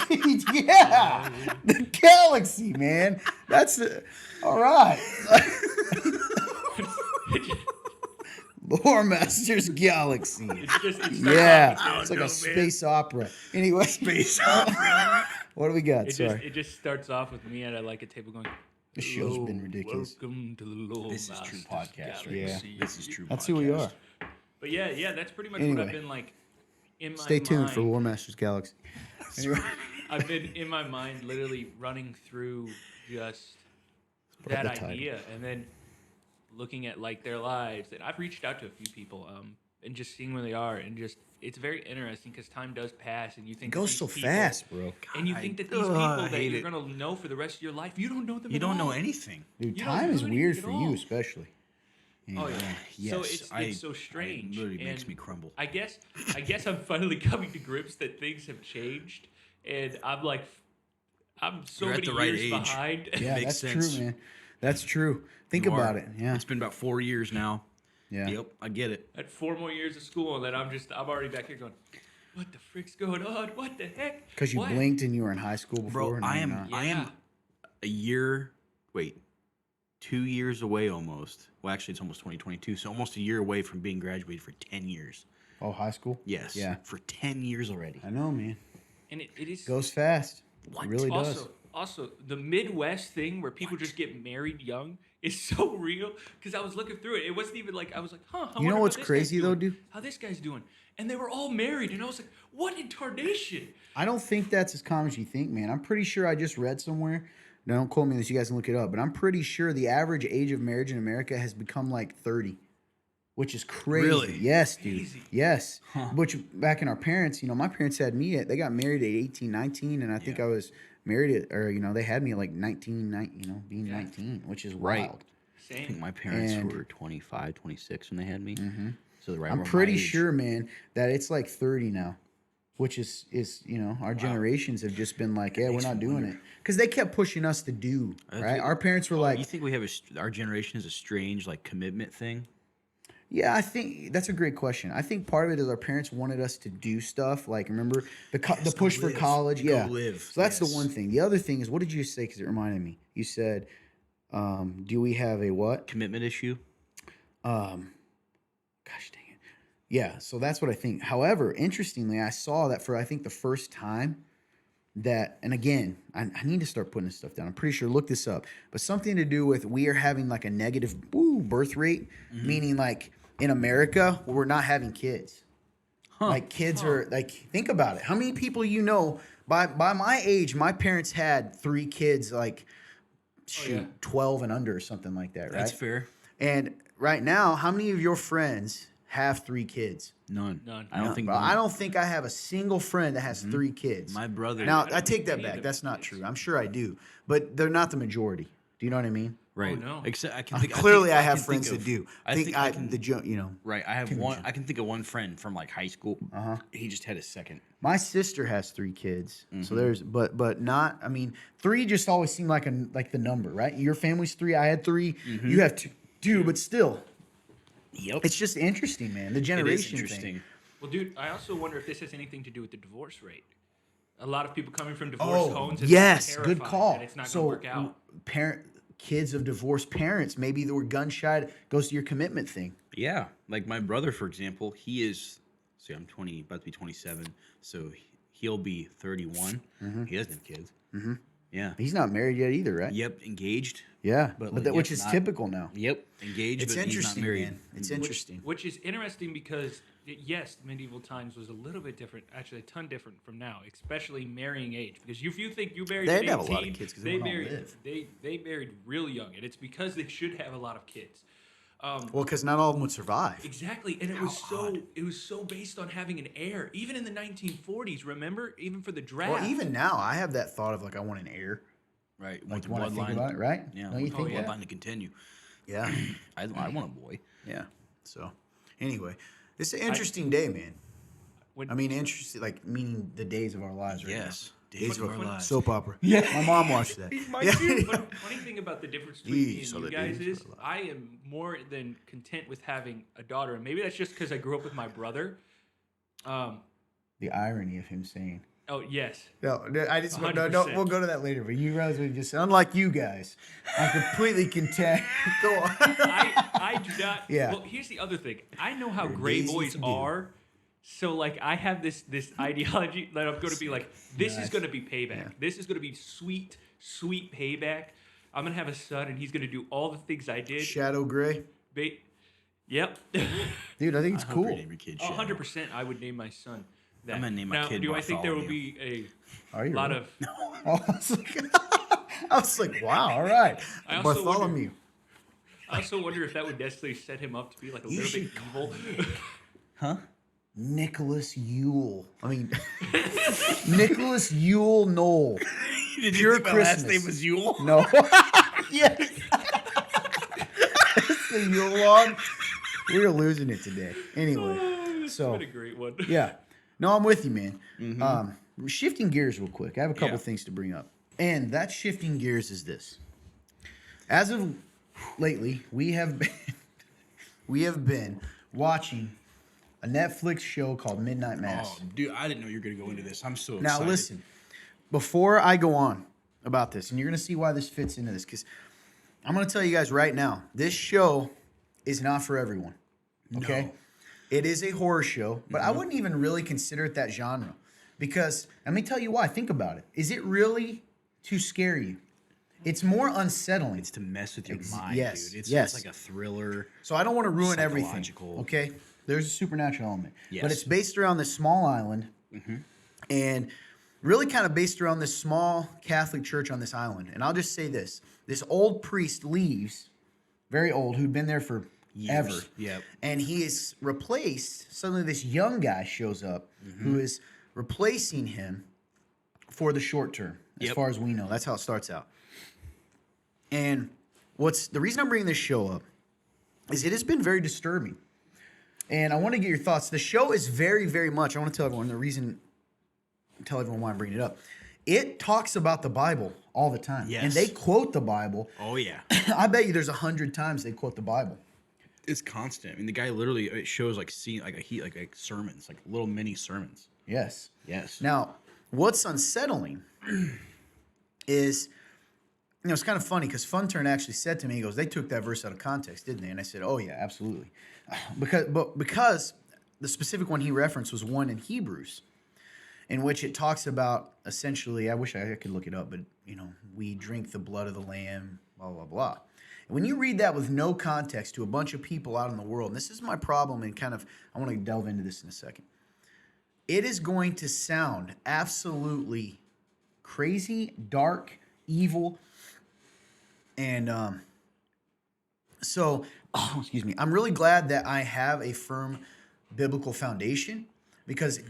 yeah. The Galaxy, man. That's all right. Lore Masters Galaxy. Yeah, it's like a space opera. Anyway, space opera. What do we got? It just starts off with me at like a table going. This show's been ridiculous. Welcome to the Lord. This is true podcast, right? Yeah. This is true. That's podcast. who we are. But yeah, that's pretty much Anyway. what I've been like in my Stay tuned mind. for Lore Masters Galaxy. Anyway. I've been in my mind literally running through just put up that the title. idea and then looking at like their lives. And I've reached out to a few people and just seeing where they are, and just it's very interesting because time does pass and you think It goes these so people- fast, bro. And you think that these people I that hate you're it. gonna know for the rest of your life, you don't know them. You at don't know all. anything. Dude, You don't time know is anything weird at for all. you, especially. Oh yeah. Yes, So it's so strange. It literally makes And me crumble. I guess I'm finally coming to grips that things have changed, and I'm so You're at many the right years age. behind. Yeah, Makes that's sense. true, man. That's true. Think You about are. it. Yeah. It's been about 4 years now. Yeah. Yep, I get it. At 4 more years of school, and then I'm already back here going, what the frick's going on? What the heck? Because you What? blinked and you were in high school before. Bro, and I now am you're not. I am a year 2 years away almost. Well, actually it's almost 2022, so almost a year away from being graduated for 10 years. Oh, high school? Yes. Yeah. For 10 years already. I know, man. And it is Goes fast. What? It really does. Also, the Midwest thing where people just get married young is so real. Because I was looking through it, it wasn't even like I was like, huh? I You know wonder what's how this crazy guy's though, doing. dude? How this guy's doing? And they were all married, and I was like, what in tarnation? I don't think that's as common as you think, man. I'm pretty sure I just read somewhere. Now, don't quote me on this. You guys can look it up. But I'm pretty sure the average age of marriage in America has become like 30, which is crazy. Really? Yes, dude. Crazy. Yes. Which back in our parents, my parents had me they got married at 18, 19, and I think I was married at, or they had me at like 19, being 19, which is Right. wild. I think Same. my parents And- were 25, 26 when they had me. So right I'm around my pretty age. sure, man, that it's like 30 now, which is our generations have just been like, yeah, we're makes not me doing wonder. it because they kept pushing us to do right. it. Our parents were like, You think we have our generation is a strange like commitment thing? yeah, I think that's a great question. I think part of it is our parents wanted us to do stuff like remember the Yes, push go for live. college, Go yeah. live, So that's yes. the one thing. The other thing is, what did you say? Because it reminded me. You said, do we have a what? Commitment issue? Gosh dang it. Yeah, so that's what I think. However, interestingly, I saw that for I think the first time that, and again, I need to start putting this stuff down. I'm pretty sure, look this up, but something to do with we are having like a negative birth rate, meaning like in America, we're not having kids. Like kids are like, think about it. How many people by my age, my parents had 3 kids, like shoot, 12 and under or something like that, right? That's fair. And right now, how many of your friends have 3 kids? None. None. I don't think. Bro, none. I don't think I have a single friend that has 3 kids. My brother. Now, don't I take think that any of back. them That's have not kids. true. I'm sure I do. But they're not the majority. Do you know what I mean? right. Oh, no. Except I can think. Clearly, I can have think friends of- that do. I think I can. Right. I have one. I can think of one friend from like high school. He just had a second. My sister has 3 kids. Mm-hmm. So there's, but not, 3 just always seemed like the number, right? Your family's 3. I had 3. Mm-hmm. You have 2, but still. Yep. It's just interesting, man. The It generation is interesting. thing. Well, dude, I also wonder if this has anything to do with the divorce rate. A lot of people coming from divorced homes. And yes, terrified good call. that it's not so, going to work out. Kids of divorced parents, maybe they were gun shy. Goes to your commitment thing. Yeah, like my brother, for example, he is. See, I'm 20, about to be 27, so he'll be 31. He doesn't have kids. Yeah. He's not married yet either, right? Yep. Engaged. Yeah, But, but like, that, which yep, is not- typical now. Yep. Engaged. It's but he's not interesting, married. man. It's interesting. Which is interesting because, yes, medieval times was a little bit different, actually a ton different from now, especially marrying age. Because if you think you married They'd at 18, have a lot of kids 'cause they wouldn't all married, live. they married real young, and it's because they should have a lot of kids. Well, because not all of them would survive. Exactly, and it was so based on having an heir. Even in the 1940s, remember, even for the draft. Well, even now, I have that thought of like I want an heir. Right. Like Want the when I think bloodline. about it, right? Yeah. Don't you Want the think? bloodline to continue. Yeah. I want a boy. Yeah. So, anyway, it's an interesting day, man. When- I mean, interesting, like meaning the days of our lives. Right Yes. now. Days of our lives. Soap opera. Yeah. My mom watched that. Mine too. But funny thing about the difference between me These and are you the guys days is of our I am more than content with having a daughter, and maybe that's just because I grew up with my brother. The irony of him saying. Oh yes. No, I just no, 100%. we'll go to that later. But you guys would just, unlike you guys, I'm completely content. Go on. I do not. Yeah. Well, here's the other thing. I know how You're gray lazy boys to do. are. So like I have this ideology that I'm going to be like, this is Nice. going to be payback. Yeah. This is going to be sweet payback. I'm going to have a son, and he's going to do all the things I did. Shadow Gray. Yep. Dude, I think it's I hope cool. you name your kid Shadow. 100%. I would name my son that. I'm gonna name my now, kid do I think there will Bartholomew. be Are a you lot really? of? Oh, I was like, wow, all right. I also Bartholomew. I also wonder if that would necessarily set him up to be like a You little bit evil. Huh? Nicholas Yule. I mean, Nicholas Yule Knoll. Did Pure think my last Christmas. name was Yule? No. Yes. It's the Yule log. We're losing it today. Anyway, so What a great one. yeah. No, I'm with you, man. Shifting gears real quick. I have a couple Yeah. things to bring up. And that shifting gears is this. As of lately, we have been watching a Netflix show called Midnight Mass. Oh, dude, I didn't know you were gonna go into this. I'm so Now excited. listen, before I go on about this, and you're gonna see why this fits into this, because I'm gonna tell you guys right now, this show is not for everyone. Okay, No. it is a horror show, but I wouldn't even really consider it that genre, because let me tell you why. Think about it. Is it really to scare you? It's more unsettling. It's to mess with your mind, yes, dude. yes. It's like a thriller. So I don't want to ruin everything. Psychological. Okay, there's a supernatural element, Yes. but it's based around this small island, and really kind of based around this small Catholic church on this island. And I'll just say this: this old priest leaves, very old, who'd been there for ever, Yep. and he is replaced. Suddenly, this young guy shows up who is replacing him for the short term, as Yep. far as we know. That's how it starts out. And what's the reason I'm bringing this show up is it has been very disturbing. And I want to get your thoughts. The show is very, very much, I want to tell everyone tell everyone why I'm bringing it up. It talks about the Bible all the time. Yes. And they quote the Bible. Oh yeah. I bet you there's 100 times they quote the Bible. It's constant. I mean, the guy literally it shows like like sermons, like little mini sermons. Yes. Yes. Now, what's unsettling is, it's kind of funny because Funturn actually said to me, he goes, they took that verse out of context, didn't they? And I said, oh yeah, absolutely. Because the specific one he referenced was one in Hebrews, in which it talks about essentially, I wish I could look it up, but we drink the blood of the Lamb, blah, blah, blah. And when you read that with no context to a bunch of people out in the world, and this is my problem, and I want to delve into this in a second. It is going to sound absolutely crazy, dark, evil, and excuse me. I'm really glad that I have a firm biblical foundation, because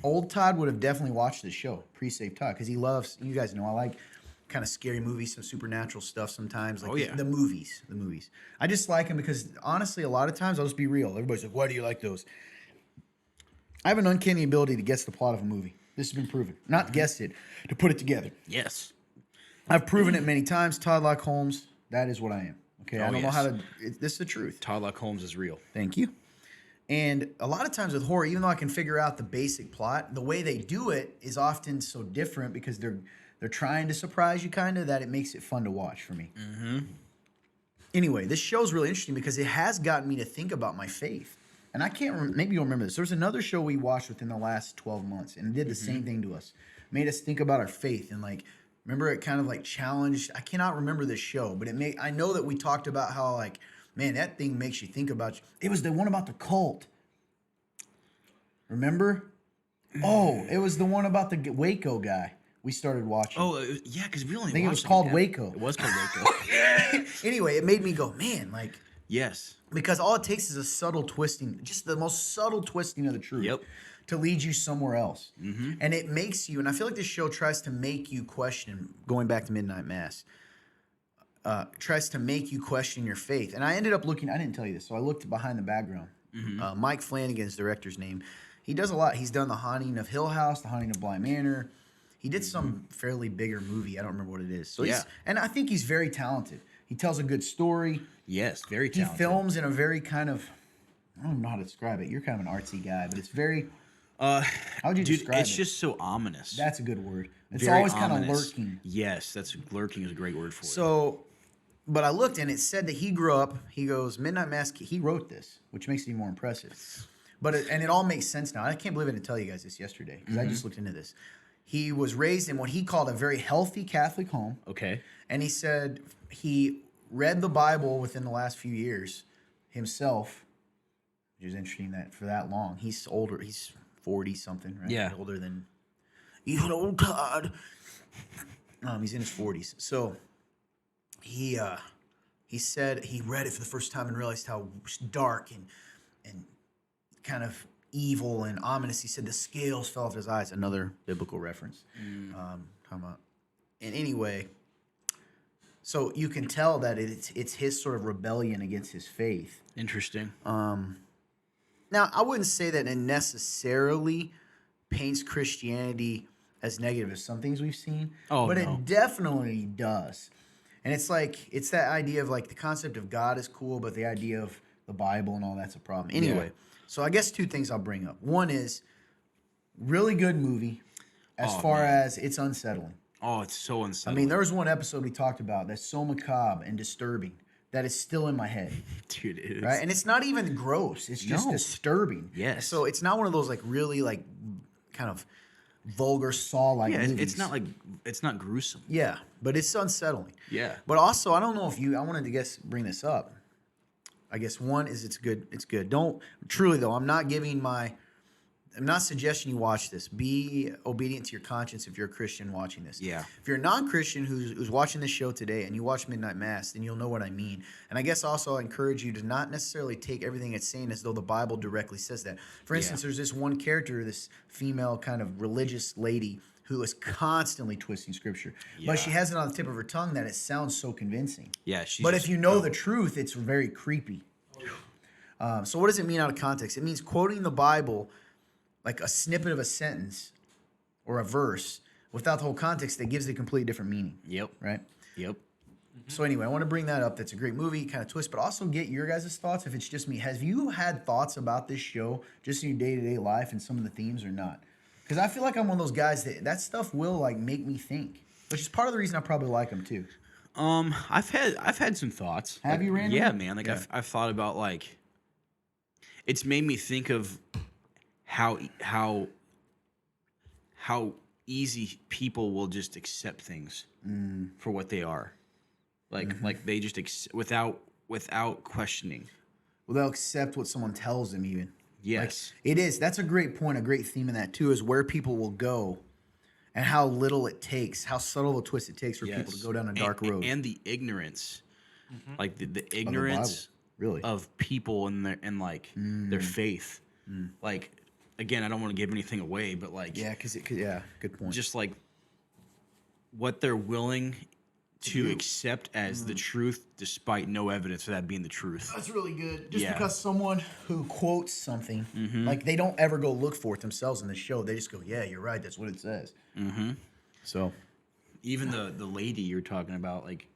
old Todd would have definitely watched this show, pre-save Todd, because he loves, you guys know, I like kind of scary movies, some supernatural stuff sometimes. Like Oh, yeah. the movies. I just like them because, honestly, a lot of times, I'll just be real. Everybody's like, why do you like those? I have an uncanny ability to guess the plot of a movie. This has been proven. Not guess it, to put it together. Yes. I've proven it many times. Todd Lock Holmes, that is what I am. Okay, I Oh, don't know yes. how to. This is the truth. Todd Lock Holmes is real. Thank you. And a lot of times with horror, even though I can figure out the basic plot, the way they do it is often so different because they're trying to surprise you, kind of, that it makes it fun to watch for me. Anyway, this show's really interesting because it has gotten me to think about my faith. And I can't. Maybe you'll remember this. There was another show we watched within the last 12 months, and it did the same thing to us. Made us think about our faith, and remember, it kind of challenged. I cannot remember this show, but I know that we talked about how man, that thing makes you think about. It was the one about the cult. Remember? Oh, it was the one about the Waco guy we started watching. Oh yeah, because we only. I think it was watched called that. Waco. It was called Waco. Anyway, it made me go, man, Yes. Because all it takes is a subtle twisting, just the most subtle twisting of the truth. Yep. To lead you somewhere else. And it makes you, and I feel like this show tries to make you question, going back to Midnight Mass, tries to make you question your faith. And I ended up looking, I didn't tell you this, so I looked behind the background. Mike Flanagan's director's name. He does a lot. He's done The Haunting of Hill House, The Haunting of Bly Manor. He did some fairly bigger movie. I don't remember what it is. So and I think he's very talented. He tells a good story. Yes, very He talented. films in a very kind of, I don't know how to describe it. You're kind of an artsy guy, but it's very, how would you describe it? It's just so ominous. That's a good word. It's Very always kind of ominous. lurking. Yes, lurking is a great word for it. So, but I looked and it said that he grew up. He goes Midnight Mass. He wrote this, which makes it even more impressive. But it all makes sense now. I can't believe I didn't tell you guys this yesterday because I just looked into this. He was raised in what he called a very healthy Catholic home. Okay. And he said he read the Bible within the last few years himself, which is interesting that for that long. He's older. He's 40 something, right? Yeah. Older than even old Todd. He's in his 40s. So he said he read it for the first time and realized how dark and kind of evil and ominous. He said the scales fell off his eyes. Another biblical reference. Talking about. And anyway, so you can tell that it's his sort of rebellion against his faith. Interesting. Now, I wouldn't say that it necessarily paints Christianity as negative as some things we've seen. Oh, but no. it definitely does. And it's like, it's that idea of like the concept of God is cool, but the idea of the Bible and all that's a problem. Anyway, so I guess two things I'll bring up. One is really good movie as far as it's unsettling. Oh, it's so I unsettling. mean, there was one episode we talked about that's so macabre and disturbing that is still in my head. Dude, it is. Right? And it's not even gross. It's just No. disturbing. Yes. So it's not one of those like really like kind of vulgar Saw-like Yeah, movies. it's not gruesome. Yeah, but it's unsettling. Yeah. But also, I don't know if I wanted to bring this up. I guess one is it's good. It's good. Don't truly though. I'm not suggesting you watch this. Be obedient to your conscience if you're a Christian watching this. Yeah. If you're a non-Christian who's watching this show today and you watch Midnight Mass, then you'll know what I mean. And I guess also I encourage you to not necessarily take everything it's saying as though the Bible directly says that. For instance, there's this one character, this female kind of religious lady who is constantly twisting scripture. Yeah. But she has it on the tip of her tongue that it sounds so convincing. Yeah, she's But just- if you know the truth, it's very creepy. So what does it mean out of context? It means quoting the Bible like a snippet of a sentence or a verse without the whole context that gives it a completely different meaning. Yep. Right? Yep. So anyway, I want to bring that up. That's a great movie, kind of twist, but also get your guys' thoughts if it's just me. Have you had thoughts about this show just in your day-to-day life and some of the themes or not? Because I feel like I'm one of those guys that stuff will like make me think, which is part of the reason I probably like them too. I've had some thoughts. Have you randomly? Yeah, man. Like Yeah. I've thought about like it's made me think of how easy people will just accept things for what they are. Like they just without questioning. Well, they'll accept what someone tells them even. Yes. It is. That's a great point. A great theme in that too is where people will go and how little it takes, how subtle a twist it takes for people to go down a dark road. And the ignorance. Like the ignorance really of people and their faith. Like again, I don't want to give anything away, but like yeah, because it could. Yeah, good point. just like what they're willing to accept as the truth despite no evidence for that being the truth. That's really good. Just Yeah. because someone who quotes something, like they don't ever go look for it themselves in the show. They just go, "Yeah, you're right. That's what it says." So Even the lady you're talking about, like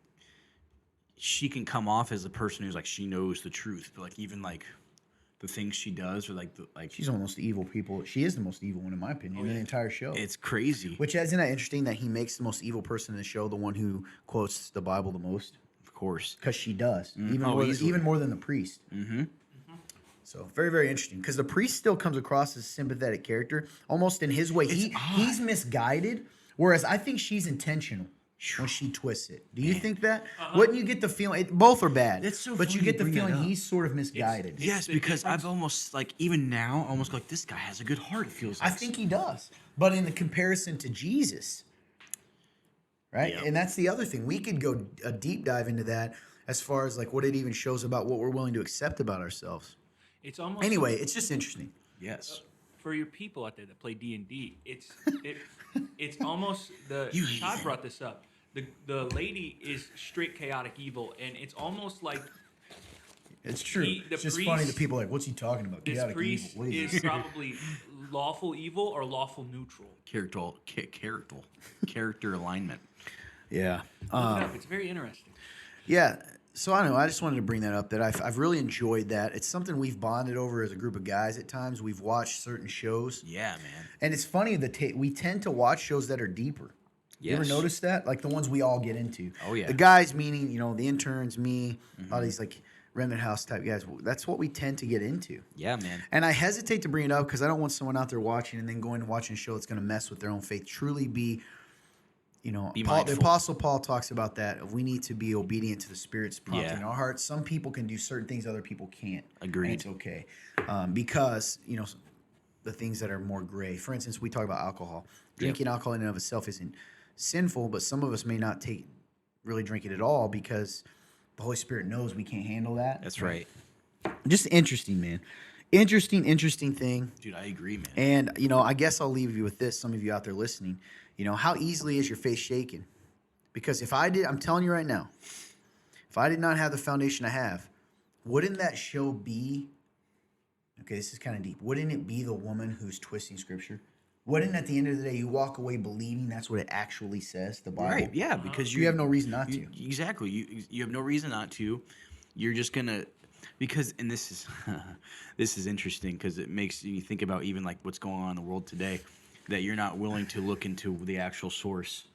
she can come off as a person who's like she knows the truth, but like even like the things she does or like she's one of the most evil people. She is the most evil one in my opinion in the entire show. it's crazy. Which isn't that interesting that he makes the most evil person in the show the one who quotes the Bible the most? Of course. Because she does, easily. even more than the priest. So very, very interesting. Because the priest still comes across as a sympathetic character, almost in his way. He's misguided, whereas I think she's intentional when she twists it. Do you think that? Wouldn't you get the feeling? Both are bad. It's so but you funny get you the bring that feeling up. he's sort of misguided. Yes, the because difference- I've almost like even now almost like this guy has a good heart. It feels like I think he does. But in the comparison to Jesus, right? Yeah. And that's the other thing. We could go a deep dive into that as far as like what it even shows about what we're willing to accept about ourselves. It's almost Anyway, it's just interesting. Yes. for your people out there that play D&D. It's almost Todd brought this up. The lady is straight chaotic evil, and it's almost like It's true. It's just priest- funny that people are like, what's he talking about? this Chaotic priest evil. What is this? probably lawful evil or lawful neutral. Character alignment. Yeah. Look it up. It's very interesting. Yeah. So I don't know. I just wanted to bring that up. That I've really enjoyed that. It's something we've bonded over as a group of guys. At times, we've watched certain shows, Yeah, man. and it's funny that we tend to watch shows that are deeper. You ever Yes. notice that? Like the ones we all get into. Oh, yeah. The guys, meaning the interns, me, all these like Remnant House type guys. That's what we tend to get into. Yeah, man. And I hesitate to bring it up because I don't want someone out there watching and then going and watching a show that's going to mess with their own faith. Truly be. Be The mindful. Apostle Paul talks about that. We need to be obedient to the Spirit's prompting Yeah. in our hearts. Some people can do certain things other people can't. Agreed. And it's okay. Because, the things that are more gray. For instance, we talk about alcohol. Drinking alcohol in and of itself isn't sinful, but some of us may not really drink it at all because the Holy Spirit knows we can't handle that. That's right. Just interesting, man. Interesting thing. Dude, I agree, man. And, I guess I'll leave you with this, some of you out there listening. How easily is your faith shaken? Because I'm telling you right now, if I did not have the foundation I have, wouldn't that show be, okay, this is kind of deep. Wouldn't it be the woman who's twisting scripture? Wouldn't at the end of the day you walk away believing that's what it actually says, the Bible? Right, yeah, because You have no reason not to. Exactly. You have no reason not to. You're just gonna and this is this is interesting because it makes you think about even like what's going on in the world today, that you're not willing to look into the actual source.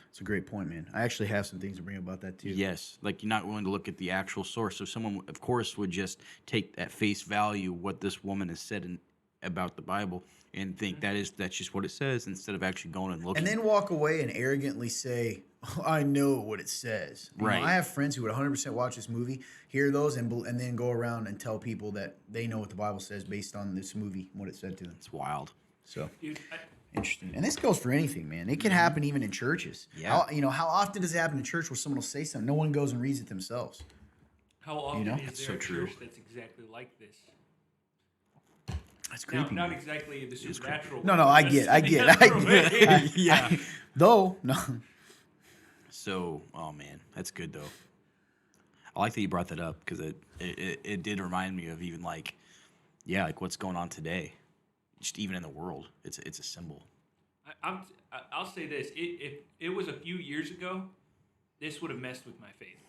It's a great point, man. I actually have some things to bring about that too. Yes, like you're not willing to look at the actual source. So someone, of course, would just take at face value what this woman has said about the Bible and think that's just what it says instead of actually going and looking. And then walk away and arrogantly say, oh, I know what it says. Right. I have friends who would 100% watch this movie, hear those, and then go around and tell people that they know what the Bible says based on this movie and what it said to them. It's wild. So, Dude, interesting. And this goes for anything, man. It can happen even in churches. Yeah. How often does it happen in church where someone will say something, no one goes and reads it themselves? how often know? is That's there so a true. church that's exactly like this? That's Now, creepy. not man. exactly the supernatural. No, way, I but get the other way. Yeah. Though, no. So, oh man, that's good though. I like that you brought that up because it did remind me of even like what's going on today, just even in the world. It's a symbol. I'll say this: if it was a few years ago, this would have messed with my faith,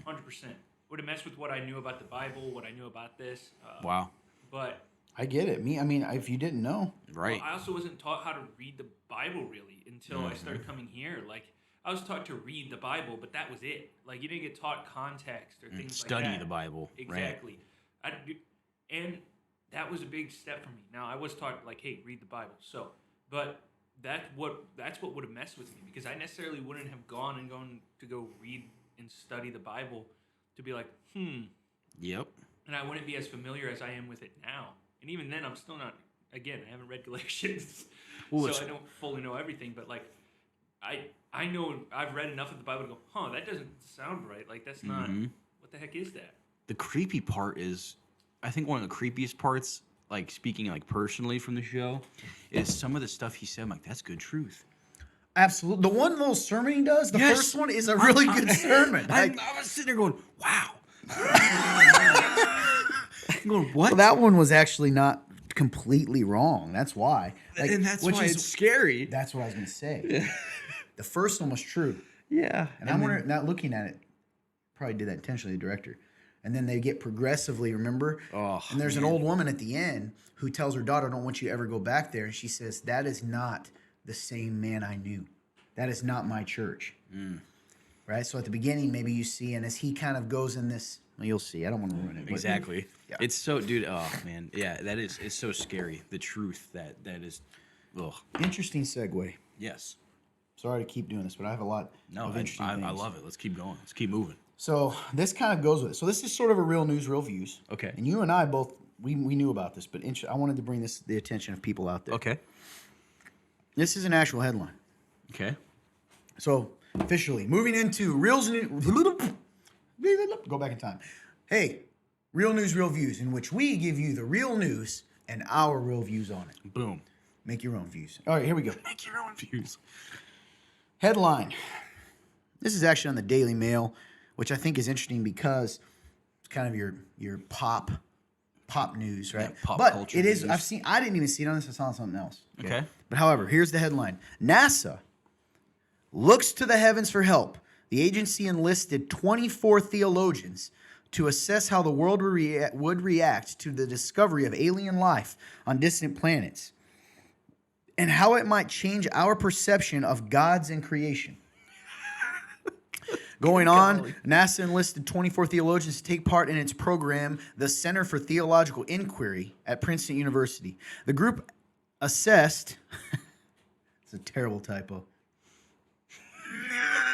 100%. Would have messed with what I knew about the Bible, what I knew about this. Wow. But I get it. If you didn't know. Right. I also wasn't taught how to read the Bible really until I started coming here. Like I was taught to read the Bible, but that was it. Like you didn't get taught context or things like that. Study the Bible. Exactly. And that was a big step for me. Now I was taught like, hey, read the Bible. So, but that's what would have messed with me because I necessarily wouldn't have gone to go read and study the Bible to be like, Yep. and I wouldn't be as familiar as I am with it now. And even then, I'm still not. Again, I haven't read Galatians, Well, so I don't fully know everything. But like, I know I've read enough of the Bible to go, that doesn't sound right. Like that's not. What the heck is that? The creepy part is, I think one of the creepiest parts, like speaking like personally from the show, is some of the stuff he said. I'm like, that's good truth. Absolutely. The one little sermon he does, the Yes. first one is a really good sermon. I was sitting there going, wow. I'm going, what? Well, that one was actually not completely wrong. That's why. And that's which why is- it's scary. That's what I was going to say. The first one was true. Yeah. And I'm wondering, not looking at it, probably did that intentionally, the director. And then they get progressively, remember? Oh, and there's an old woman at the end who tells her daughter, I don't want you to ever go back there. And she says, that is not the same man I knew. That is not my church. Right? So at the beginning, maybe you see, and as he kind of goes in this, well, you'll see. I don't want to ruin it. but- Exactly. Yeah. It's so, dude. Oh man, yeah. It's so scary. The truth that is. Ugh. Interesting segue. Yes. Sorry to keep doing this, but I have a lot No, of I interesting things. love it. Let's keep going. Let's keep moving. So this kind of goes with it. So this is sort of a real news, real views. Okay. And you and I both, we knew about this, but I wanted to bring this to the attention of people out there. Okay. This is an actual headline. Okay. So Officially. Moving into Reels News. Go back in time. Hey, Real News, Real Views, in which we give you the real news and our real views on it. Boom. Make your own views. All right, here we go. Make your own views. Headline. This is actually on the Daily Mail, which I think is interesting because it's kind of your pop news, right? Yeah, pop but culture it is. news. I didn't even see it on this. I saw something else. Okay. But however, here's the headline: NASA looks to the heavens for help. The agency enlisted 24 theologians to assess how the world would react to the discovery of alien life on distant planets and how it might change our perception of gods and creation. Going on, NASA enlisted 24 theologians to take part in its program, the Center for Theological Inquiry at Princeton University. The group assessed... It's a terrible typo.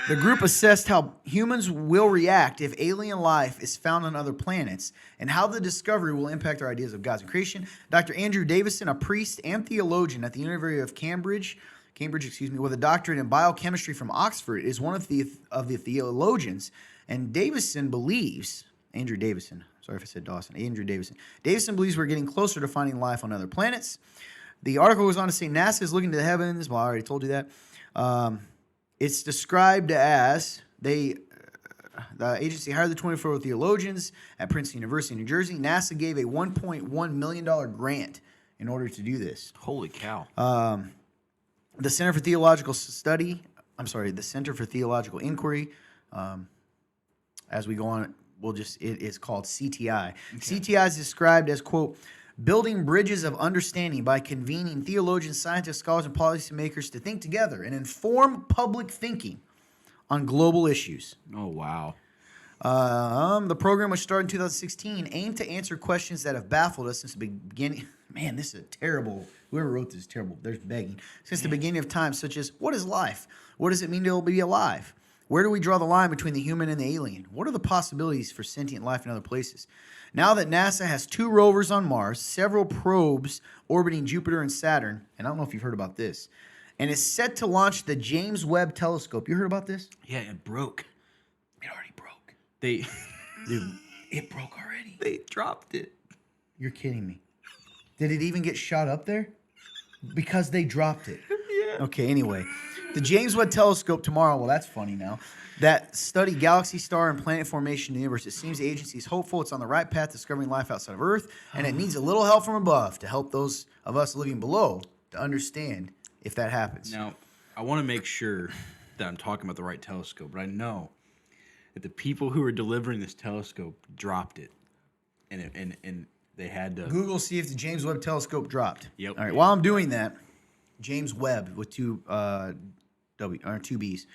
The group assessed how humans will react if alien life is found on other planets and how the discovery will impact our ideas of gods and creation. Dr. Andrew Davison, a priest and theologian at the University of Cambridge, with a doctorate in biochemistry from Oxford, is one of the theologians. And Davison believes, Andrew Davison, sorry if I said Dawson, Andrew Davison. Davison believes we're getting closer to finding life on other planets. The article goes on to say NASA is looking to the heavens. Well, I already told you that. It's described as the agency hired the 24 theologians at Princeton University in New Jersey. NASA gave a $1.1 million grant in order to do this. Holy cow. The Center for Theological the Center for Theological Inquiry, as we go on, it is called CTI. Okay. CTI is described as, quote, building bridges of understanding by convening theologians, scientists, scholars, and policymakers to think together and inform public thinking on global issues. Oh, wow. The program, which started in 2016, aimed to answer questions that have baffled us since the beginning. Man, this is a terrible... Whoever wrote this is terrible. There's begging. Since the beginning of time, such as, what is life? What does it mean to be alive? Where do we draw the line between the human and the alien? What are the possibilities for sentient life in other places? Now that NASA has 2 rovers on Mars, several probes orbiting Jupiter and Saturn, and I don't know if you've heard about this, and is set to launch the James Webb Telescope. You heard about this? Yeah, it broke. It already broke. Dude, it broke already. They dropped it. You're kidding me. Did it even get shot up there? Because they dropped it. Yeah. Okay, anyway. The James Webb Telescope tomorrow, well, that's funny now, that study galaxy, star, and planet formation in the universe. It seems the agency is hopeful it's on the right path discovering life outside of Earth, and it needs a little help from above to help those of us living below to understand if that happens. Now, I want to make sure that I'm talking about the right telescope, but I know that the people who were delivering this telescope dropped it, and they had to Google, see if the James Webb Telescope dropped. Yep. All right, while I'm doing that, James Webb with two B's.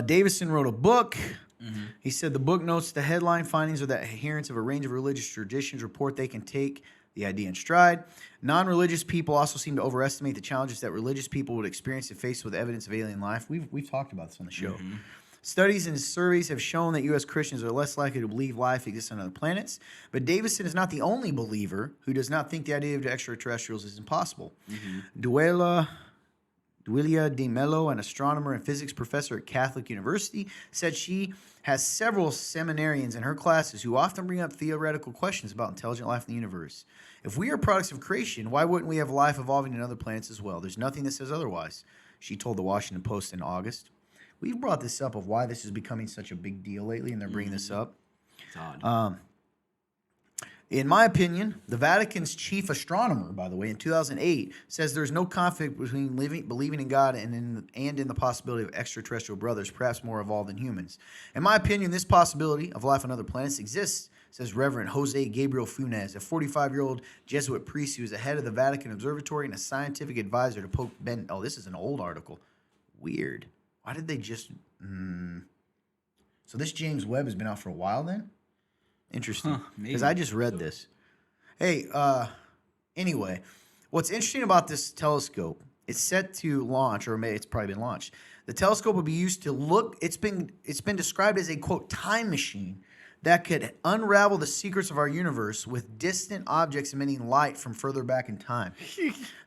Davison wrote a book. Mm-hmm. He said the book notes the headline findings are that adherents of a range of religious traditions report they can take the idea in stride. Non-religious people also seem to overestimate the challenges that religious people would experience if faced with evidence of alien life. We've talked about this on the show. Mm-hmm. Studies and surveys have shown that U.S. Christians are less likely to believe life exists on other planets. But Davison is not the only believer who does not think the idea of extraterrestrials is impossible. Mm-hmm. Duilia De Mello, an astronomer and physics professor at Catholic University, said she has several seminarians in her classes who often bring up theoretical questions about intelligent life in the universe. If we are products of creation, why wouldn't we have life evolving in other planets as well? There's nothing that says otherwise, she told the Washington Post in August. We've brought this up of why this is becoming such a big deal lately, and they're bringing this up. It's odd. In my opinion, the Vatican's chief astronomer, by the way, in 2008, says there's no conflict between believing in God and in the possibility of extraterrestrial brothers, perhaps more evolved than humans. In my opinion, this possibility of life on other planets exists, says Reverend Jose Gabriel Funes, a 45-year-old Jesuit priest who is the head of the Vatican Observatory and a scientific advisor to Pope Ben. Oh, this is an old article. Weird. Why did they just... So this James Webb has been out for a while then? Interesting. Because I just read this. Hey, anyway, what's interesting about this telescope, it's set to launch, or it's probably been launched. The telescope will be used to look... It's been described as a, quote, time machine that could unravel the secrets of our universe with distant objects emitting light from further back in time.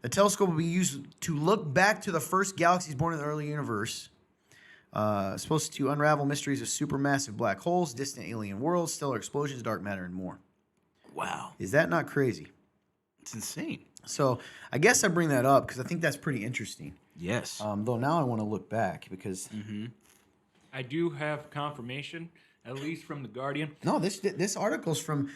The telescope will be used to look back to the first galaxies born in the early universe... Supposed to unravel mysteries of supermassive black holes, distant alien worlds, stellar explosions, dark matter, and more. Wow. Is that not crazy? It's insane. So I guess I bring that up because I think that's pretty interesting. Yes. Though now I want to look back because I do have confirmation, at least from the Guardian. no, this article's from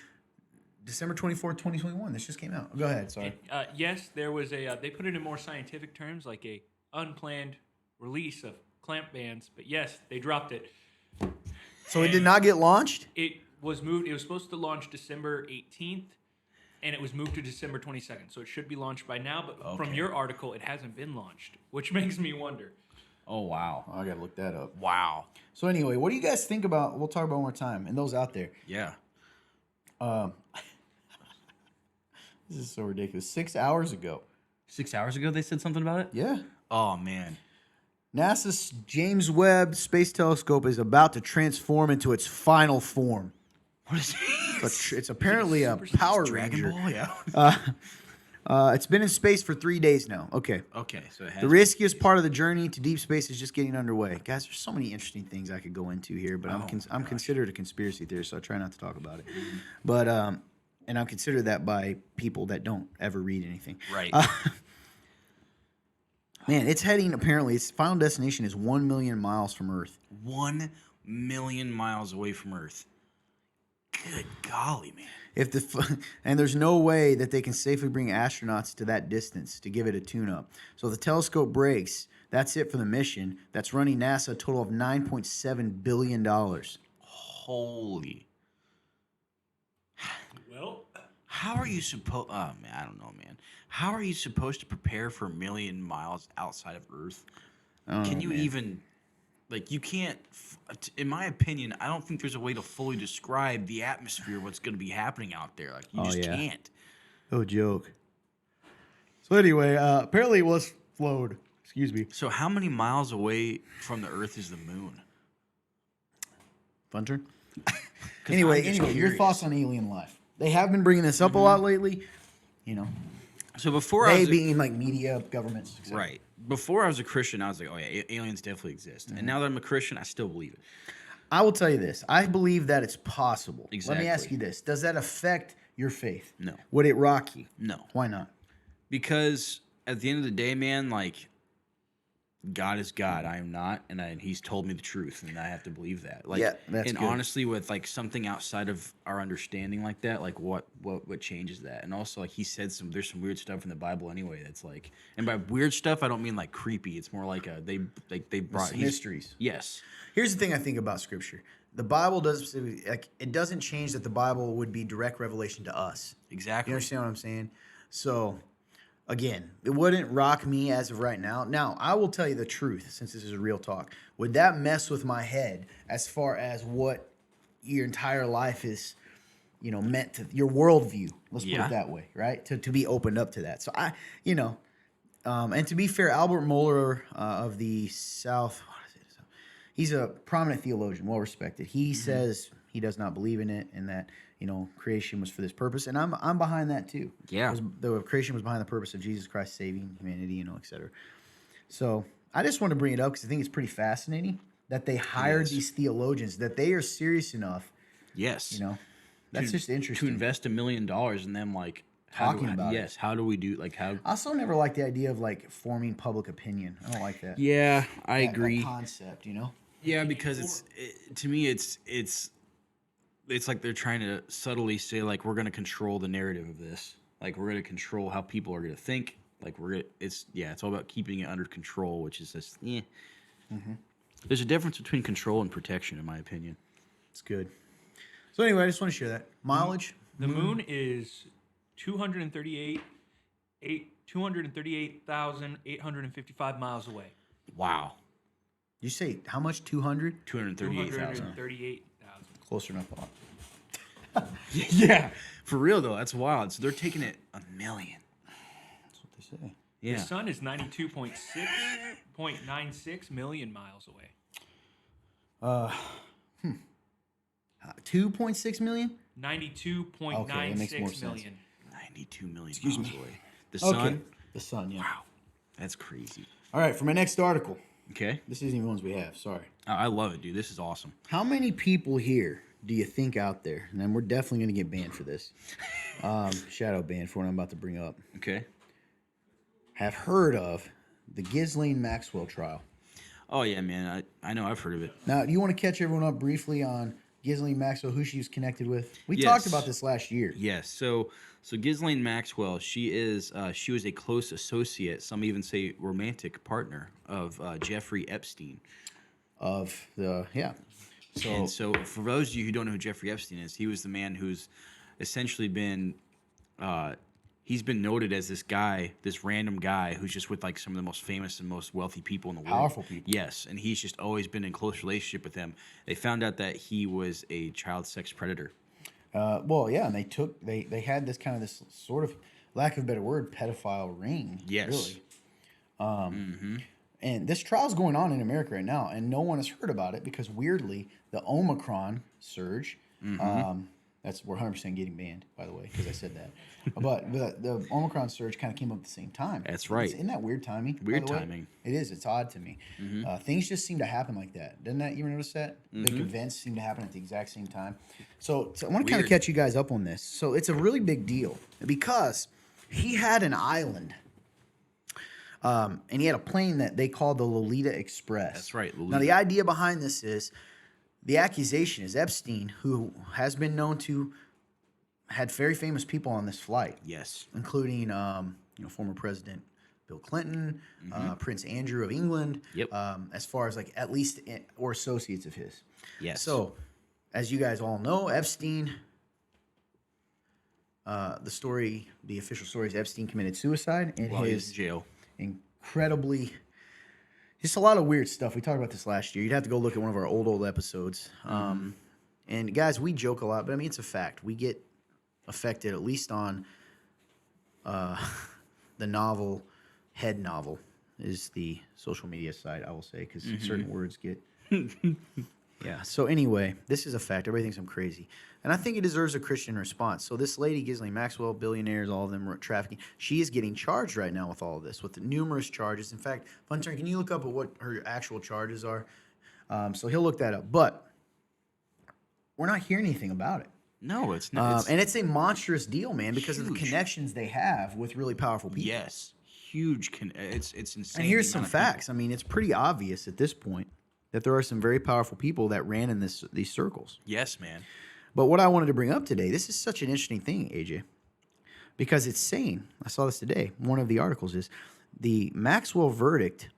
December 24th, 2021. This just came out. Go ahead. Sorry. Yes, there was they put it in more scientific terms, like a unplanned release of clamp bands. But yes, they dropped it. So it did not get launched? It was moved. It was supposed to launch December 18th, and it was moved to December 22nd. So it should be launched by now. But from your article, it hasn't been launched, which makes me wonder. Oh, wow. I got to look that up. Wow. So anyway, what do you guys think about, we'll talk about one more time, and those out there. Yeah. This is so ridiculous. 6 hours ago. 6 hours ago they said something about it? Yeah. Oh, man. NASA's James Webb Space Telescope is about to transform into its final form. What is it? It's apparently a Power Dragon Ranger. Ball? Yeah. It's been in space for 3 days now. Okay. Okay, so it has The riskiest part of the journey to deep space is just getting underway. Guys, there's so many interesting things I could go into here, but I'm considered a conspiracy theorist, so I try not to talk about it. But and I'm considered that by people that don't ever read anything. Right. Man, it's heading, apparently, its final destination is 1 million miles from Earth. 1 million miles away from Earth. Good golly, man. And there's no way that they can safely bring astronauts to that distance to give it a tune-up. So if the telescope breaks, that's it for the mission. That's running NASA a total of $9.7 billion. Holy. Well, How are you supposed... Oh, man, I don't know, man. How are you supposed to prepare for 1 million miles outside of Earth? Can you even... Like, you can't... In my opinion, I don't think there's a way to fully describe the atmosphere, what's going to be happening out there. Like, you just can't. Oh, joke. So anyway, apparently it was flowed. Excuse me. So how many miles away from the Earth is the moon? Fun turn? I'm Anyway, just your curious. thoughts on alien life. They have been bringing this up a lot lately. You know, So before they being like media, governments, etc. Right. Before I was a Christian, I was like, oh, yeah, aliens definitely exist. And now that I'm a Christian, I still believe it. I will tell you this. I believe that it's possible. Exactly. Let me ask you this. Does that affect your faith? No. Would it rock you? No. Why not? Because at the end of the day, man, like, God is God. I am not. And he's told me the truth, and I have to believe that. Like, Yeah, that's and good. honestly, with, like, something outside of our understanding like that, like, what changes that? And also, like, he said there's some weird stuff in the Bible anyway that's, like... And by weird stuff, I don't mean, like, creepy. It's more like they brought... Some mysteries. Yes. Here's the thing I think about Scripture. The Bible it doesn't change that the Bible would be direct revelation to us. Exactly. You understand what I'm saying? So, again, it wouldn't rock me as of right now. Now, I will tell you the truth, since this is a real talk. Would that mess with my head as far as what your entire life is, you know, meant to, your worldview? Let's put it that way, right? To be opened up to that. So, and to be fair, Albert Mohler of the South, he's a prominent theologian, well respected. He says he does not believe in it, and that, you know, creation was for this purpose, and I'm behind that too. Yeah. The creation was behind the purpose of Jesus Christ saving humanity, you know, etc. So I just want to bring it up because I think it's pretty fascinating that they hired these theologians, that they are serious enough. Yes. You know, that's just interesting. To invest $1 million in them, like... Talking about it. Yes. How do we do... Like, how... I also never liked the idea of, like, forming public opinion. I don't like that. Yeah, I That agree. concept, you know? Yeah, because to me, it's like they're trying to subtly say, like, we're going to control the narrative of this. Like, we're going to control how people are going to think. Like, it's all about keeping it under control, which is just, There's a difference between control and protection, in my opinion. It's good. So anyway, I just want to share that. Mileage? the moon is 238,855 miles away. Wow. You say how much? 200? 238,000. 238,000. Closer enough. Yeah. For real, though, that's wild. So they're taking it 1 million. That's what they say. Yeah. The sun is 92.96 million miles away. 2.6 million? 92.96 million. 92 million miles away. The sun? Okay. The sun, yeah. Wow. That's crazy. All right, for my next article. Okay. This isn't even ones we have. Sorry. I love it, dude. This is awesome. How many people here do you think out there, and then we're definitely going to get banned for this, shadow banned for what I'm about to bring up, Okay. have heard of the Ghislaine Maxwell trial? Oh yeah, man. I know. I've heard of it. Now, do you want to catch everyone up briefly on Ghislaine Maxwell, who she was connected with? We Yes. talked about this last year. Yes. So Ghislaine Maxwell, she was a close associate, some even say romantic partner of Jeffrey Epstein. And so for those of you who don't know who Jeffrey Epstein is, he was the man who's essentially been he's been noted as this guy, this random guy who's just with like some of the most famous and most wealthy people in the world. Powerful people. Yes, and he's just always been in close relationship with them. They found out that he was a child sex predator. And they had this kind of this sort of, lack of a better word, pedophile ring. Yes. Really. And this trial's going on in America right now, and no one has heard about it because weirdly, the Omicron surge, we're 100% getting banned, by the way, because I said that. But the Omicron surge kind of came up at the same time. That's right. Isn't that weird timing? Weird by the way? timing. It is. It's odd to me. Things just seem to happen like that. Didn't that? You ever notice that? Like events seem to happen at the exact same time. So I want to kind of catch you guys up on this. So it's a really big deal because he had an island. And he had a plane that they called the Lolita Express. That's right, Now, the idea behind this is the accusation is Epstein, who has been known to had very famous people on this flight. Yes. Including, former President Bill Clinton, Prince Andrew of England. Yep. As far as like at least or associates of his. Yes. So, as you guys all know, Epstein. The official story is Epstein committed suicide and While he was in jail. Incredibly, just a lot of weird stuff. We talked about this last year. You'd have to go look at one of our old episodes. And guys, we joke a lot, but I mean it's a fact. We get affected at least on the novel. Head novel is the social media site, I will say, because certain words get. Yeah. So anyway, this is a fact. Everybody thinks I'm crazy. And I think it deserves a Christian response. So this lady, Ghislaine Maxwell, billionaires, all of them were trafficking. She is getting charged right now with all of this, with numerous charges. In fact, Funturn, can you look up at what her actual charges are? So he'll look that up. But we're not hearing anything about it. No, it's not. And it's a monstrous deal, man, because of the huge. connections they have with really powerful people. Yes. Huge. It's insane. And here's some facts. I mean, it's pretty obvious at this point that there are some very powerful people that ran in these circles. Yes, man. But what I wanted to bring up today, this is such an interesting thing, AJ, because it's saying, I saw this today, one of the articles is, the Maxwell verdict,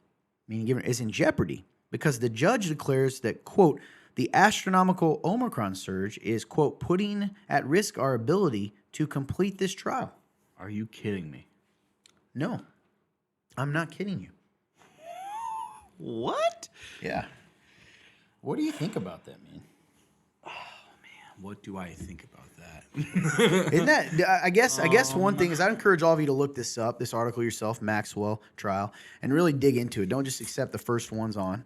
is in jeopardy because the judge declares that, quote, the astronomical Omicron surge is, quote, putting at risk our ability to complete this trial. Are you kidding me? No, I'm not kidding you. What? Yeah. What do you think about that, man? What do I think about that? Isn't that? I guess one thing is I'd encourage all of you to look this up, this article yourself, Maxwell trial, and really dig into it. Don't just accept the first ones on,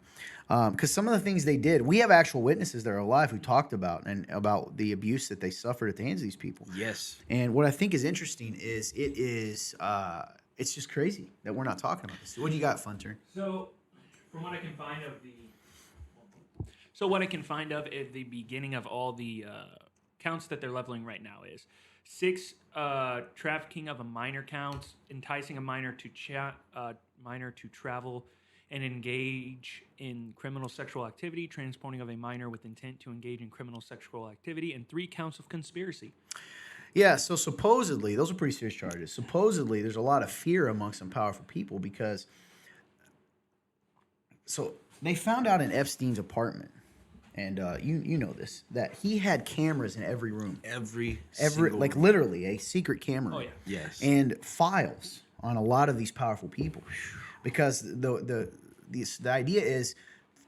because some of the things they did, we have actual witnesses that are alive who talked about and about the abuse that they suffered at the hands of these people. Yes. And what I think is interesting is it's just crazy that we're not talking about this. What do you got, Funturn? So, from what I can find of the beginning of all the counts that they're leveling right now is 6 trafficking of a minor counts, enticing a minor to travel and engage in criminal sexual activity, transporting of a minor with intent to engage in criminal sexual activity, and 3 counts of conspiracy. Yeah, so supposedly, those are pretty serious charges. Supposedly, there's a lot of fear among some powerful people because, so they found out in Epstein's apartment, and you know this, that he had cameras in every room. Every like literally a secret camera. Oh, yeah. Yes. And files on a lot of these powerful people. Because the idea is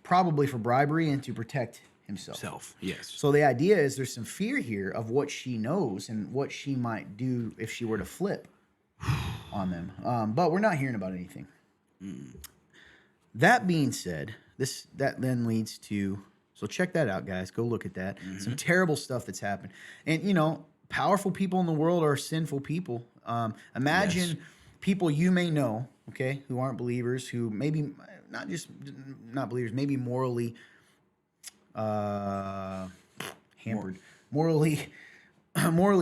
probably for bribery and to protect himself. Yes. So the idea is there's some fear here of what she knows and what she might do if she were to flip on them. But we're not hearing about anything. That being said, that then leads to, so check that out, guys. Go look at that. Some terrible stuff that's happened. And, powerful people in the world are sinful people. Imagine people you may know, okay, who aren't believers, who maybe not believers, maybe morally hampered, morally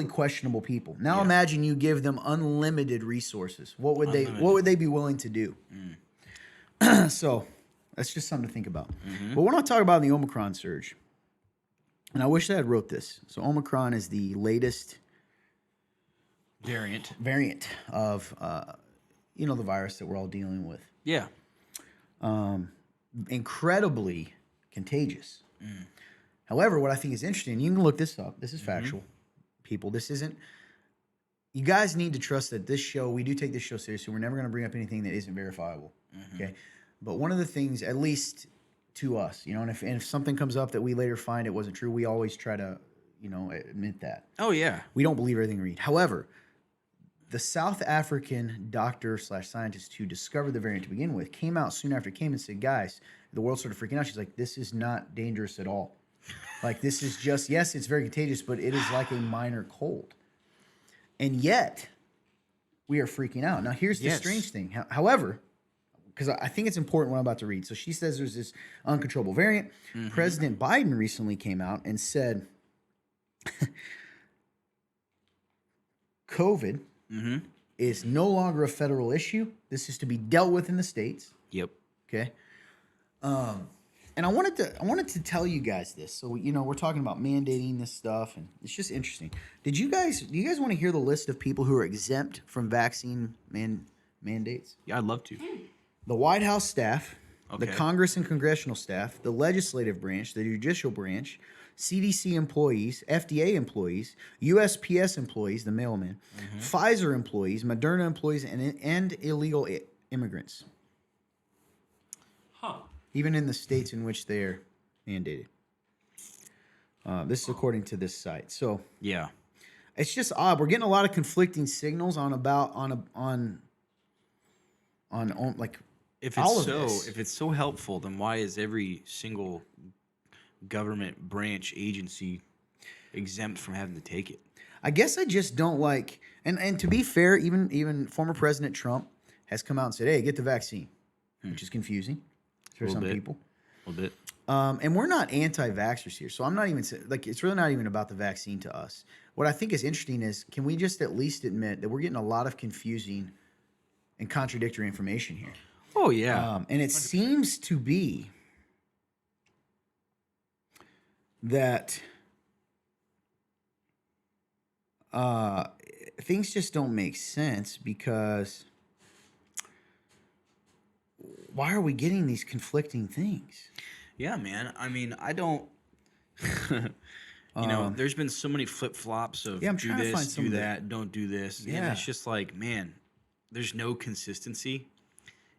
questionable people. Now Yeah. imagine you give them unlimited resources. What would they be willing to do? So that's just something to think about. But we're not talking about the Omicron surge. And I wish I had wrote this. So Omicron is the latest variant of the virus that we're all dealing with. Yeah. Incredibly contagious. However, what I think is interesting, you can look this up. This is factual, people. This isn't. You guys need to trust that this show, we do take this show seriously. We're never going to bring up anything that isn't verifiable. Okay. But one of the things, at least to us, and if something comes up that we later find it wasn't true, we always try to, admit that. Oh, yeah. We don't believe everything we read. However, the South African doctor/scientist who discovered the variant to begin with came out soon after it came and said, guys, the world started freaking out. She's like, this is not dangerous at all. Like, this is just, yes, it's very contagious, but it is like a minor cold. And yet, we are freaking out. Now, here's the strange thing. However, because I think it's important what I'm about to read. So she says there's this uncontrollable variant. President Biden recently came out and said, COVID is no longer a federal issue. This is to be dealt with in the states. Yep. Okay. And I wanted to tell you guys this. So we're talking about mandating this stuff, and it's just interesting. Do you guys want to hear the list of people who are exempt from vaccine mandates? Yeah, I'd love to. The White House staff, the Okay. Congress and congressional staff, the legislative branch, the judicial branch, CDC employees, FDA employees, USPS employees, the mailmen, Pfizer employees, Moderna employees, and illegal immigrants. Huh. Even in the states in which they're mandated. This is according to this site. So Yeah. it's just odd. We're getting a lot of conflicting signals on like If all it's of this. if it's so helpful, then why is every single government branch agency exempt from having to take it? I guess I just don't like, and to be fair, even former President Trump has come out and said, "Hey, get the vaccine," which is confusing for some people. A little bit. And we're not anti-vaxxers here, so I'm not even like, it's really not even about the vaccine to us. What I think is interesting is, can we just at least admit that we're getting a lot of confusing and contradictory information here? Oh yeah. And it seems to be that things just don't make sense, because why are we getting these conflicting things? Yeah, man. I mean, I don't. There's been so many flip flops of I'm do trying to find this, some do of the- that, don't do this. Yeah. And it's just like, man, there's no consistency.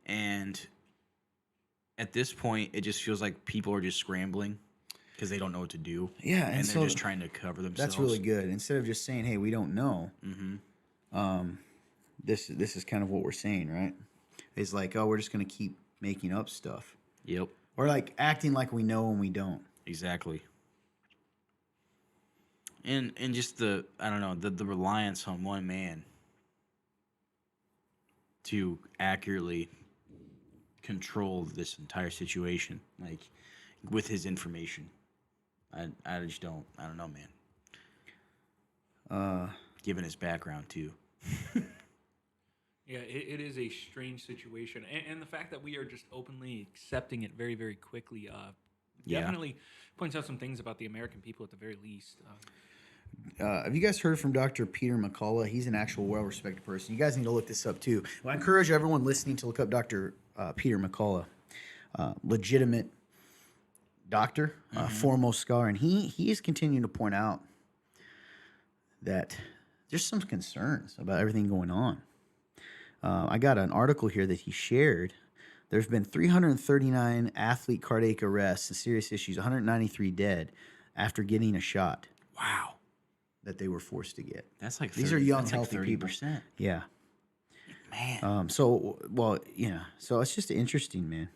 And at this point, it just feels like people are just scrambling because they don't know what to do. Yeah, And and they're so just trying to cover themselves. that's really good. Instead of just saying, "Hey, we don't know," this is kind of what we're saying, right? It's like, oh, we're just gonna keep making up stuff, Yep. or like acting like we know when we don't. Exactly. And just the reliance on one man to accurately control this entire situation, like with his information. I don't know, man. Given his background too. Yeah, it is a strange situation, and the fact that we are just openly accepting it very, very quickly definitely points out some things about the American people at the very least. Have you guys heard from Dr. Peter McCullough? He's an actual well-respected person. You guys need to look this up too. Well, I encourage everyone listening to look up Dr. Peter McCullough, legitimate doctor, foremost scholar, and he is continuing to point out that there's some concerns about everything going on. I got an article here that he shared. There's been 339 athlete cardiac arrests and serious issues, 193 dead after getting a shot Wow. that they were forced to get. That's like These are young, that's like healthy people. 30%. Yeah. Man. So it's just interesting, man.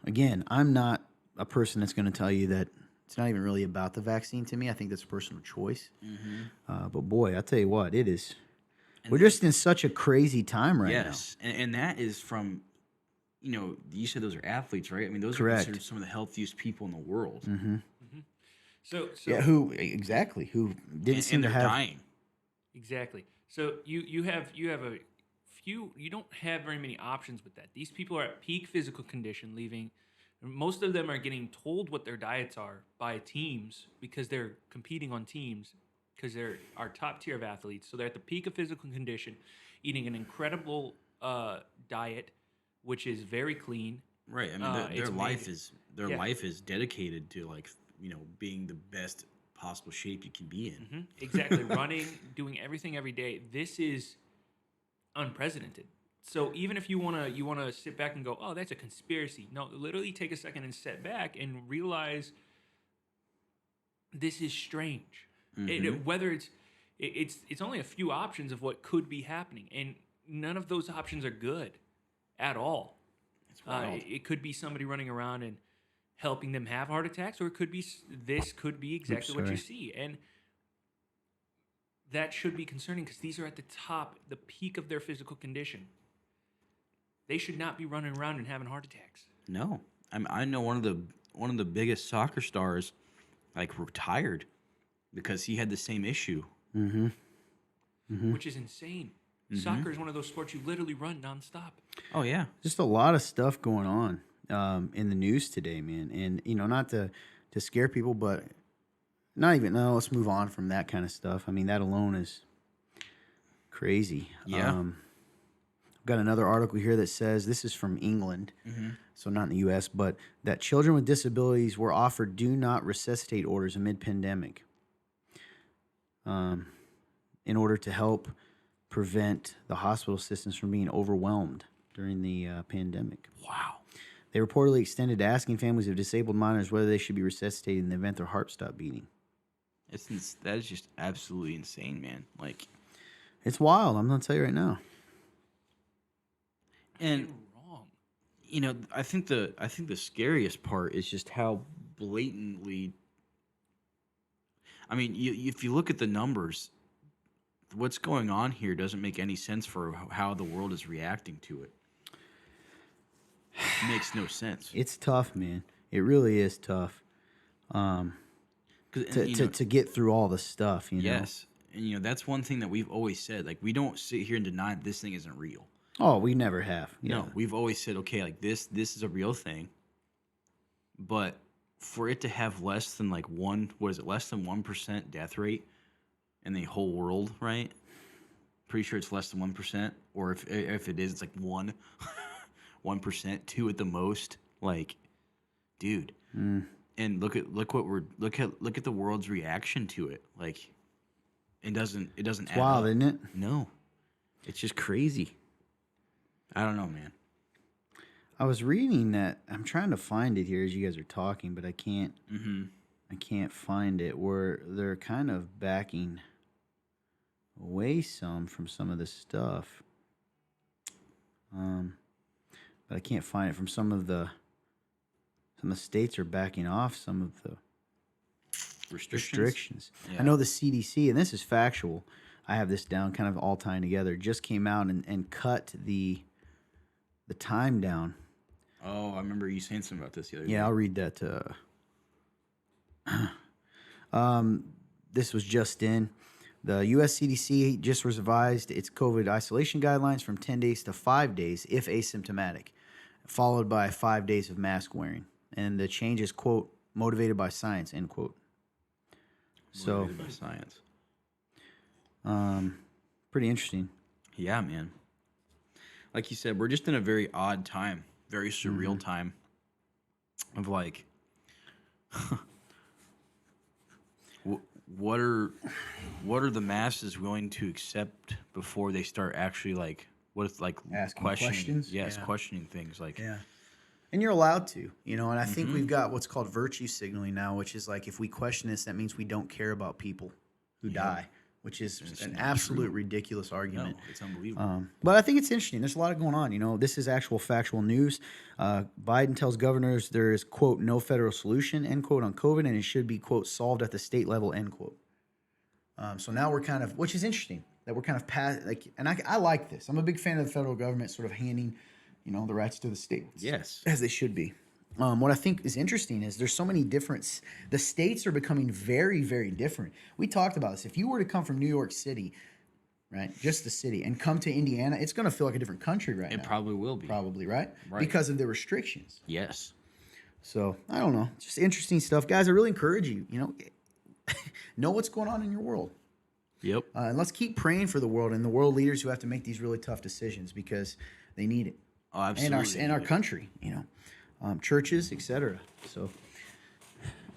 Again, I'm not a person that's going to tell you that It's not even really about the vaccine to me. I think that's a personal choice. Mm-hmm. But boy, I tell you what, it is. And We're just in such a crazy time right now. yes, and that is from, you said those are athletes, right? I mean, those Correct. are considered some of the healthiest people in the world, So Yeah, who didn't seem and to they're have. dying. exactly. So you have a few. You don't have very many options with that. These people are at peak physical condition, leaving. Most of them are getting told what their diets are by teams because they're competing on teams because they're our top tier of athletes. So they're at the peak of physical condition, eating an incredible diet, which is very clean. Right. I mean, their It's life made- is their yeah. life is dedicated to being the best possible shape you can be in. Mhm. Exactly. Running, doing everything every day. This is unprecedented. So even if you wanna sit back and go, oh, that's a conspiracy. No, literally take a second and step back and realize this is strange. Whether it's only a few options of what could be happening, and none of those options are good at all. It's wild. It could be somebody running around and helping them have heart attacks, or it could be this could be exactly what you see, and that should be concerning because these are at the top, the peak of their physical condition. They should not be running around and having heart attacks. No, I know one of the biggest soccer stars, like, retired because he had the same issue. Which is insane. Soccer is one of those sports you literally run nonstop. Oh yeah, Just a lot of stuff going on in the news today, man. And not to scare people, but not even. No, let's move on from that kind of stuff. I mean, that alone is crazy. Yeah. I've got another article here that says this is from England, so not in the U.S., but that children with disabilities were offered do not resuscitate orders amid pandemic, in order to help prevent the hospital systems from being overwhelmed during the pandemic. wow. They reportedly extended to asking families of disabled minors whether they should be resuscitated in the event their heart stopped beating. That is just absolutely insane, man. Like, It's wild. I'm going to tell you right now. and Wrong. I think the scariest part is just how blatantly. I mean, if you look at the numbers, what's going on here doesn't make any sense for how the world is reacting to it. It makes no sense. It's tough, man. It really is tough to get through all the stuff, Yes, and that's one thing that we've always said. Like, we don't sit here and deny that this thing isn't real. Oh, we never have. Yeah. No, we've always said, okay, like this is a real thing. But for it to have less than less than 1% death rate in the whole world, right? Pretty sure it's less than 1%, or if it is, it's like 1%, 2 at the most. Like, dude. And look at the world's reaction to it. Like, it doesn't It's add wild, up. isn't it? No, it's just crazy. I don't know, man. I was reading that. I'm trying to find it here as you guys are talking, but I can't. I can't find it. Where they're kind of backing away some from some of this stuff. But I can't find it from some of the states are backing off some of the restrictions. Yeah. I know the CDC, and this is factual. I have this down, kind of all tying together. Just came out and cut the time down. Oh, I remember you saying something about this the other day. Yeah, I'll read that. This was just in. The U.S. CDC just revised its COVID isolation guidelines from 10 days to 5 days if asymptomatic, followed by 5 days of mask wearing. And the change is, quote, motivated by science, end quote. Motivated by science. Pretty interesting. Yeah, man. Like you said, we're just in a very odd time, very surreal time of like, what are the masses willing to accept before they start actually like Asking questioning? questions? Yes, Yeah. questioning things like Yeah. And you're allowed to, and I think we've got what's called virtue signaling now, which is like if we question this, that means we don't care about people who die. which is It's an not absolute true. ridiculous No, argument. it's unbelievable. But I think it's interesting. There's a lot going on. This is actual factual news. Biden tells governors there is, quote, no federal solution, end quote, on COVID, and it should be, quote, solved at the state level, end quote. So now we're kind of, which is interesting, that we're kind of past, and I like this. I'm a big fan of the federal government sort of handing, the rights to the states. Yes. As they should be. What I think is interesting is there's so many different, the states are becoming very, very different. We talked about this. If you were to come from New York City, right, just the city, and come to Indiana, it's going to feel like a different country right now. It probably will be. Probably, right? Right. Because of the restrictions. Yes. So, I don't know. Just interesting stuff. Guys, I really encourage you, know what's going on in your world. Yep. And let's keep praying for the world and the world leaders who have to make these really tough decisions because they need it. Oh, absolutely. And our country, churches, etc. So,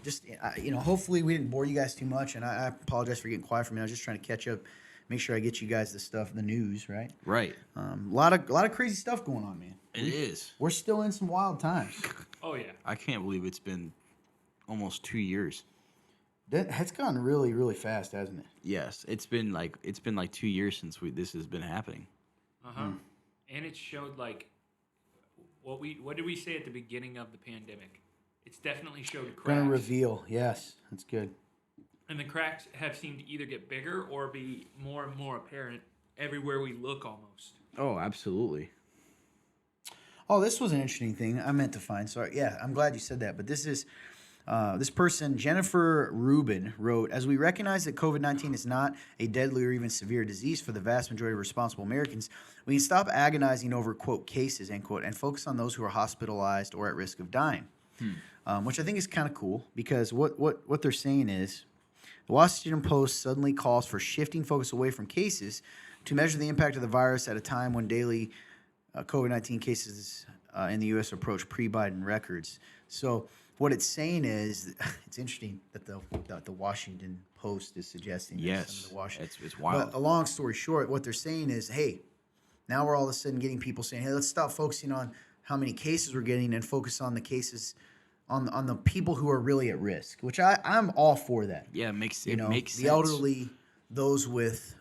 just hopefully we didn't bore you guys too much. And I apologize for getting quiet for me. I was just trying to catch up, make sure I get you guys the stuff, the news, right? Right. A lot of crazy stuff going on, man. It is. We're still in some wild times. Oh yeah. I can't believe it's been almost 2 years. That's gone really, really fast, hasn't it? Yes, it's been like 2 years since this has been happening. And it showed like what did we say at the beginning of the pandemic? It's definitely showed cracks. Gonna reveal, yes, that's good. And the cracks have seemed to either get bigger or be more and more apparent everywhere we look almost. Oh, absolutely. Oh, this was an interesting thing I meant to find. Sorry, yeah, I'm glad you said that. But this is. This person, Jennifer Rubin, wrote, as we recognize that COVID-19 is not a deadly or even severe disease for the vast majority of responsible Americans, we can stop agonizing over, quote, cases, end quote, and focus on those who are hospitalized or at risk of dying, which I think is kind of cool because what they're saying is the Washington Post suddenly calls for shifting focus away from cases to measure the impact of the virus at a time when daily COVID-19 cases in the U.S. approach pre-Biden records. So what it's saying is, it's interesting that the Washington Post is suggesting this. Yes, Some of the Washington. it's wild. But a long story short, what they're saying is, hey, now we're all of a sudden getting people saying, hey, let's stop focusing on how many cases we're getting and focus on the cases, on the people who are really at risk, which I'm all for that. Yeah, it makes The sense. elderly, those with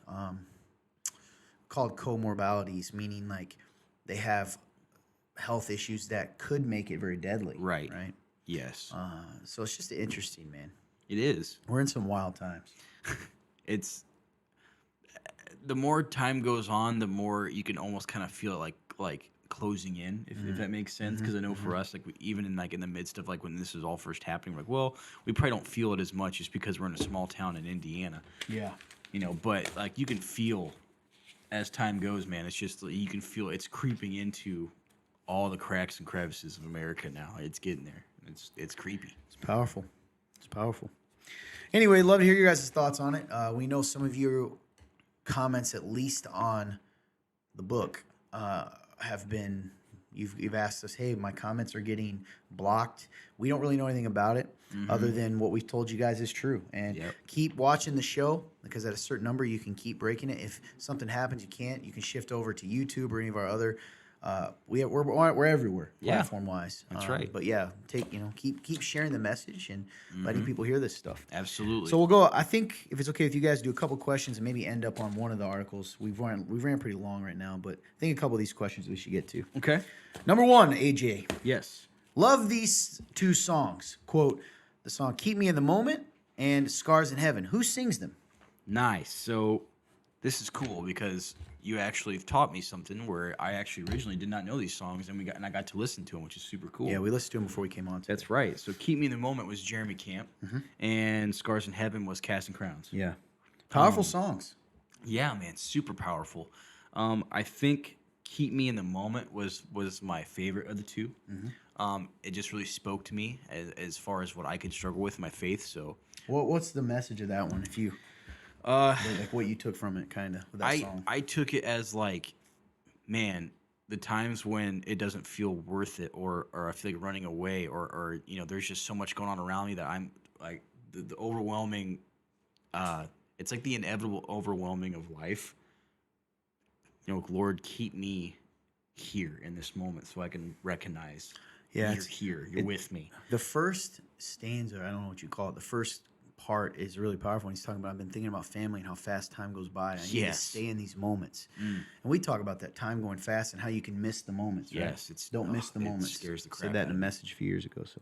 called comorbidities, meaning like they have health issues that could make it very deadly. Right. Right. Yes. So it's just interesting, man. It is. We're in some wild times. It's the more time goes on, the more you can almost kind of feel it like closing in, if that makes sense. Because I know for us, like even in the midst of like when this is all first happening, we're like, well, we probably don't feel it as much just because we're in a small town in Indiana. Yeah. But like you can feel as time goes, man. It's just you can feel it's creeping into all the cracks and crevices of America now. It's getting there. It's creepy. It's powerful. It's powerful. Anyway, love to hear your guys' thoughts on it. We know some of your comments, at least on the book, have been. You've asked us, hey, my comments are getting blocked. We don't really know anything about it, other than what we've told you guys is true. And keep watching the show because at a certain number you can keep breaking it. If something happens, you can't. You can shift over to YouTube or any of our other. We're everywhere, platform wise. That's right. But yeah, keep sharing the message and letting people hear this stuff. Absolutely. So we'll go. I think if it's okay with you guys, do a couple questions and maybe end up on one of the articles. We've ran pretty long right now, but I think a couple of these questions we should get to. Okay. Number one, AJ. Yes. Love these two songs. Quote, the song "Keep Me in the Moment" and "Scars in Heaven." Who sings them? Nice. So this is cool because you actually taught me something where I actually originally did not know these songs, and I got to listen to them, which is super cool. Yeah, we listened to them before we came on. That's right. So "Keep Me in the Moment" was Jeremy Camp, and "Scars in Heaven" was Casting Crowns. Yeah, powerful songs. Yeah, man, super powerful. I think "Keep Me in the Moment" was my favorite of the two. It just really spoke to me as far as what I could struggle with in my faith. So, what's the message of that one? If you like what you took from it, kind of with that song. I took it as like, man, the times when it doesn't feel worth it, or I feel like running away, or there's just so much going on around me that I'm like the overwhelming. It's like the inevitable overwhelming of life. Lord, keep me here in this moment so I can recognize you're here, you're with me. The first stanza, I don't know what you call it, the first part is really powerful. He's talking about, I've been thinking about family and how fast time goes by. I need to Yes. stay in these moments. And we talk about that time going fast and how you can miss the moments. Right? Yes, it's Don't miss the it moments. scares the crap Said that out in a of me. message a few years ago. So,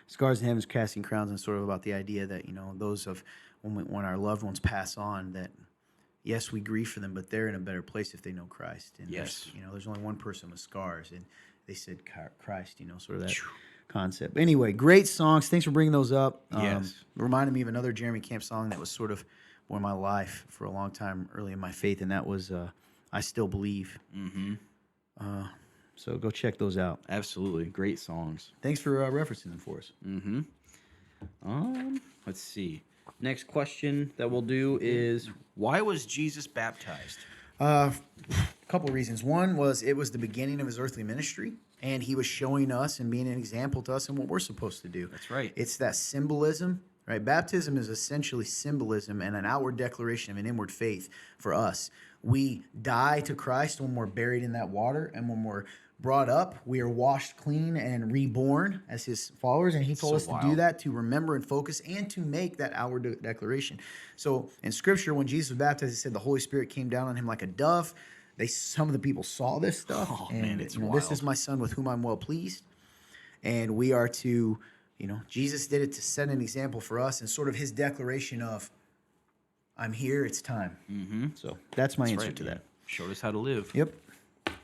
Scars in Heaven's Casting Crowns, and sort of about the idea that, you know, those of when our loved ones pass on, that yes, we grieve for them, but they're in a better place if they know Christ. And Yes. there's only one person with scars, and they said Christ. Sort of that concept. But anyway, great songs. Thanks for bringing those up. Yes. Reminded me of another Jeremy Camp song that was sort of more in my life for a long time early in my faith, and that was I Still Believe. So go check those out. Absolutely. Great songs. Thanks for referencing them for us. Let's see. Next question that we'll do is, why was Jesus baptized? A couple reasons. One was it was the beginning of his earthly ministry, and he was showing us and being an example to us and what we're supposed to do. That's right. It's that symbolism, right? Baptism is essentially symbolism and an outward declaration of an inward faith for us. We die to Christ when we're buried in that water, and when we're brought up, we are washed clean and reborn as his followers. And he told us to do that, to remember and focus, and to make that outward declaration. So in Scripture, when Jesus was baptized, it said the Holy Spirit came down on him like a dove. Some of the people saw this stuff. Oh, and man, it's this wild. is my son with whom I'm well pleased. And we are to, Jesus did it to set an example for us, and sort of his declaration of, I'm here, it's time. So that's my answer to that. Showed us how to live. Yep.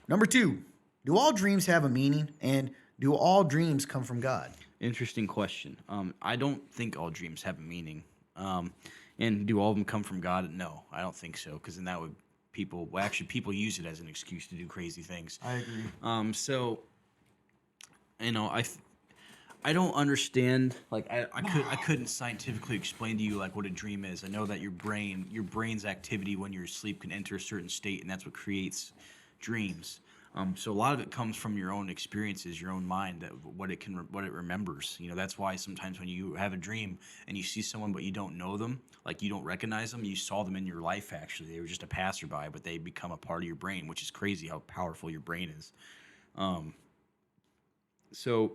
Number 2, do all dreams have a meaning, and do all dreams come from God? Interesting question. I don't think all dreams have a meaning. And do all of them come from God? No, I don't think so, because then that would people use it as an excuse to do crazy things. I agree. So, I don't understand. Like I couldn't scientifically explain to you like what a dream is. I know that your brain's activity when you're asleep can enter a certain state, and that's what creates dreams. So a lot of it comes from your own experiences, your own mind, that what it remembers. That's why sometimes when you have a dream and you see someone but you don't know them, like you don't recognize them, you saw them in your life actually. They were just a passerby, but they become a part of your brain, which is crazy how powerful your brain is. So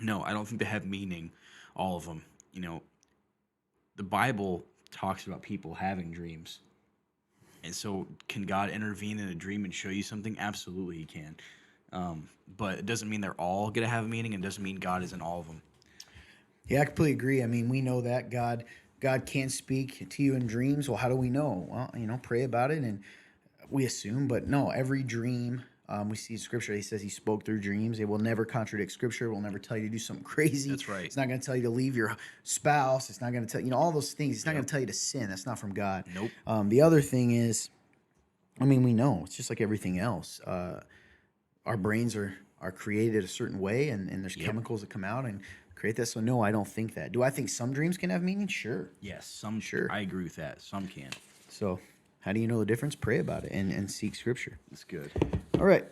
no, I don't think they have meaning, all of them. The Bible talks about people having dreams. And so can God intervene in a dream and show you something? Absolutely he can. But it doesn't mean they're all going to have a meaning, and doesn't mean God is in all of them. Yeah, I completely agree. I mean, we know that God can speak to you in dreams. Well, how do we know? Well, pray about it, and we assume. But no, every dream, we see in Scripture, he says he spoke through dreams. It will never contradict Scripture. It will never tell you to do something crazy. That's right. It's not going to tell you to leave your spouse. It's not going to tell all those things. It's not going to tell you to sin. That's not from God. Nope. The other thing is, we know it's just like everything else. Our brains are created a certain way, and there's chemicals that come out and create that. So no, I don't think that. Do I think some dreams can have meaning? Sure. Yes, some Sure. I agree with that. Some can. So how do you know the difference? Pray about it and seek Scripture. That's good. All right.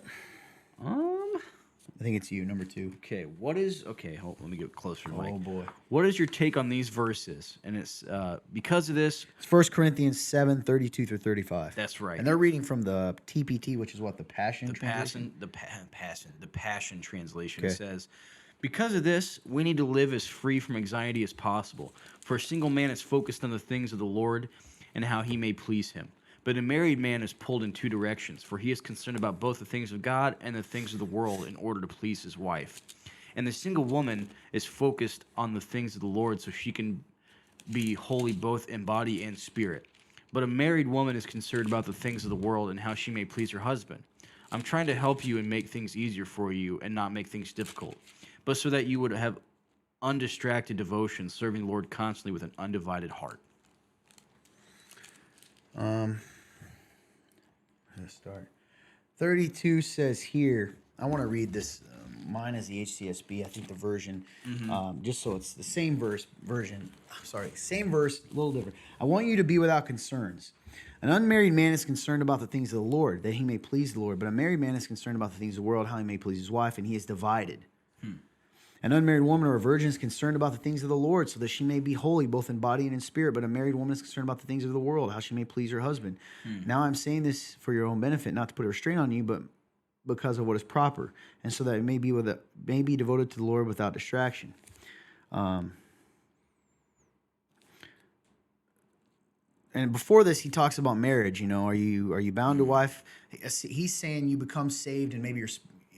I think it's you, number 2. Okay, hold on, let me get closer to Mike. Oh, boy. What is your take on these verses? And it's because of this. It's 1 Corinthians 7:32 through 35. That's right. And they're reading from the TPT, which is what, the Passion The Translation? Passion Translation. Okay. It says, because of this, we need to live as free from anxiety as possible. For a single man is focused on the things of the Lord and how he may please him. But a married man is pulled in 2 directions, for he is concerned about both the things of God and the things of the world in order to please his wife. And the single woman is focused on the things of the Lord so she can be holy both in body and spirit. But a married woman is concerned about the things of the world and how she may please her husband. I'm trying to help you and make things easier for you and not make things difficult, but so that you would have undistracted devotion, serving the Lord constantly with an undivided heart. Let's start. 32 says here, I want to read this. Mine is the HCSB, I think the version, just so it's the same version. Same verse, a little different. I want you to be without concerns. An unmarried man is concerned about the things of the Lord, that he may please the Lord. But a married man is concerned about the things of the world, how he may please his wife, and he is divided. An unmarried woman or a virgin is concerned about the things of the Lord, so that she may be holy both in body and in spirit. But a married woman is concerned about the things of the world, how she may please her husband. Now I'm saying this for your own benefit, not to put a restraint on you, but because of what is proper, and so that it may be devoted to the Lord without distraction. and before this, he talks about marriage. Are you bound to wife? He's saying you become saved, and maybe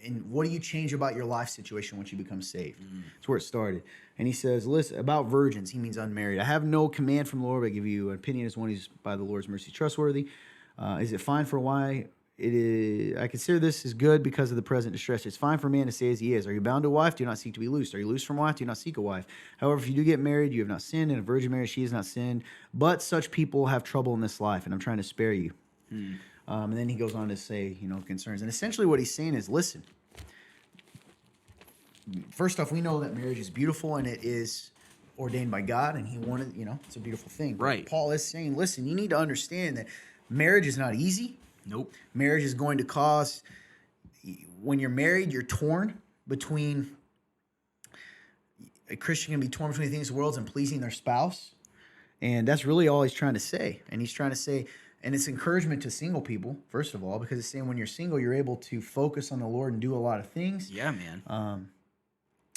and what do you change about your life situation once you become saved? That's where it started. And he says, listen, about virgins, he means unmarried. I have no command from the Lord, but I give you an opinion as one who's by the Lord's mercy trustworthy. Is it fine for why? It is. I consider this as good because of the present distress. It's fine for a man to stay as he is. Are you bound to a wife? Do not seek to be loosed. Are you loosed from a wife? Do not seek a wife. However, if you do get married, you have not sinned. In a virgin marriage, she has not sinned. But such people have trouble in this life, and I'm trying to spare you. And then he goes on to say, concerns. And essentially what he's saying is, listen, first off, we know that marriage is beautiful and it is ordained by God, and he wanted, it's a beautiful thing. But Right. Paul is saying, listen, you need to understand that marriage is not easy. Nope. Marriage is going to cause, when you're married, you're torn between, a Christian can be torn between the things of the world and pleasing their spouse. And that's really all he's trying to say. And he's trying to say, and it's encouragement to single people, first of all, because it's saying when you're single, you're able to focus on the Lord and do a lot of things. Yeah, man.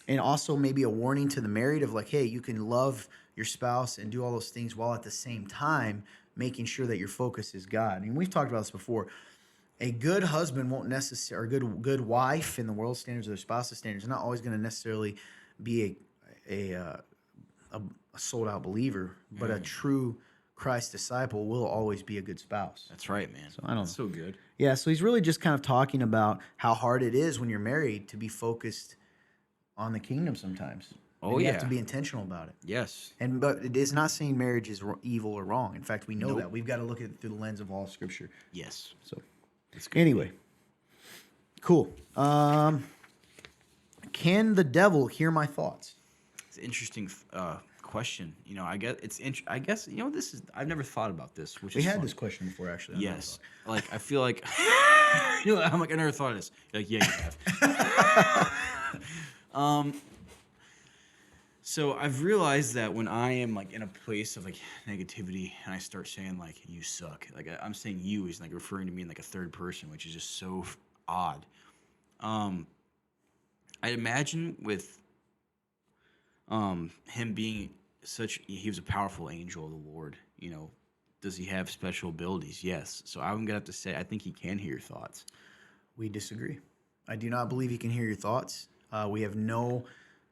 And also maybe a warning to the married of like, hey, you can love your spouse and do all those things while at the same time making sure that your focus is God. I mean, we've talked about this before. A good husband won't necessarily, or a good wife in the world standards or their spouse's standards, is not always going to necessarily be a sold out believer, but a true Christ disciple will always be a good spouse. That's right, man. So I don't know. So good. Yeah, so he's really just kind of talking about how hard it is when you're married to be focused on the kingdom sometimes. Oh, and you yeah. have to be intentional about it. Yes. But it is not saying marriage is evil or wrong. In fact, we know Nope. that. We've got to look at it through the lens of all Scripture. Yes. So That's good. anyway, cool. Can the devil hear my thoughts? It's an interesting question. I guess I guess this is. I've never thought about this. Which We is had funny. this question before, actually. Yes. Like I feel like I'm like I never thought of this. You're like, yeah, you have. So I've realized that when I am like in a place of like negativity and I start saying like you suck, like I'm saying you is like referring to me in like a third person, which is just so odd. I'd imagine with him being he was a powerful angel of the Lord. Does he have special abilities? Yes. So I'm gonna have to say I think he can hear your thoughts. We disagree. I do not believe he can hear your thoughts.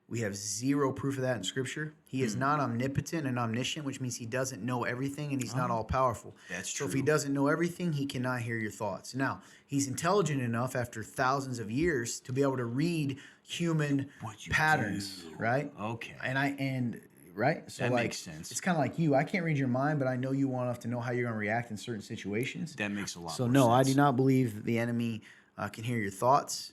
We have zero proof of that in Scripture. He is not omnipotent and omniscient, which means he doesn't know everything and he's not all powerful. That's So if true. he doesn't know everything, he cannot hear your thoughts. Now, he's intelligent enough after thousands of years to be able to read human What you patterns, do. right? Okay. Right? So That like, makes sense. It's kind of like you. I can't read your mind, but I know you well enough to know how you're going to react in certain situations. That makes a lot. So more no, sense. I do not believe the enemy can hear your thoughts.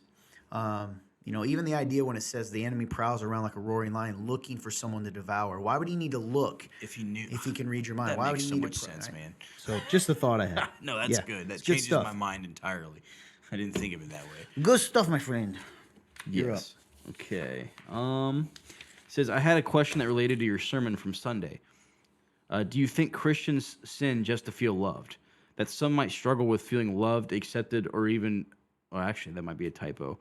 Even the idea when it says the enemy prowls around like a roaring lion looking for someone to devour. Why would he need to look If he knew, if he can read your mind? that Why would makes he so need much to pray, sense, right? man. So just the thought I had. No, that's Yeah, good. That it's good changes stuff. my mind entirely. I didn't think of it that way. Good stuff, my friend. You're Yes. Okay. Says I had a question that related to your sermon from Sunday. Do you think Christians sin just to feel loved? That some might struggle with feeling loved, accepted, or even... Well, actually, that might be a typo.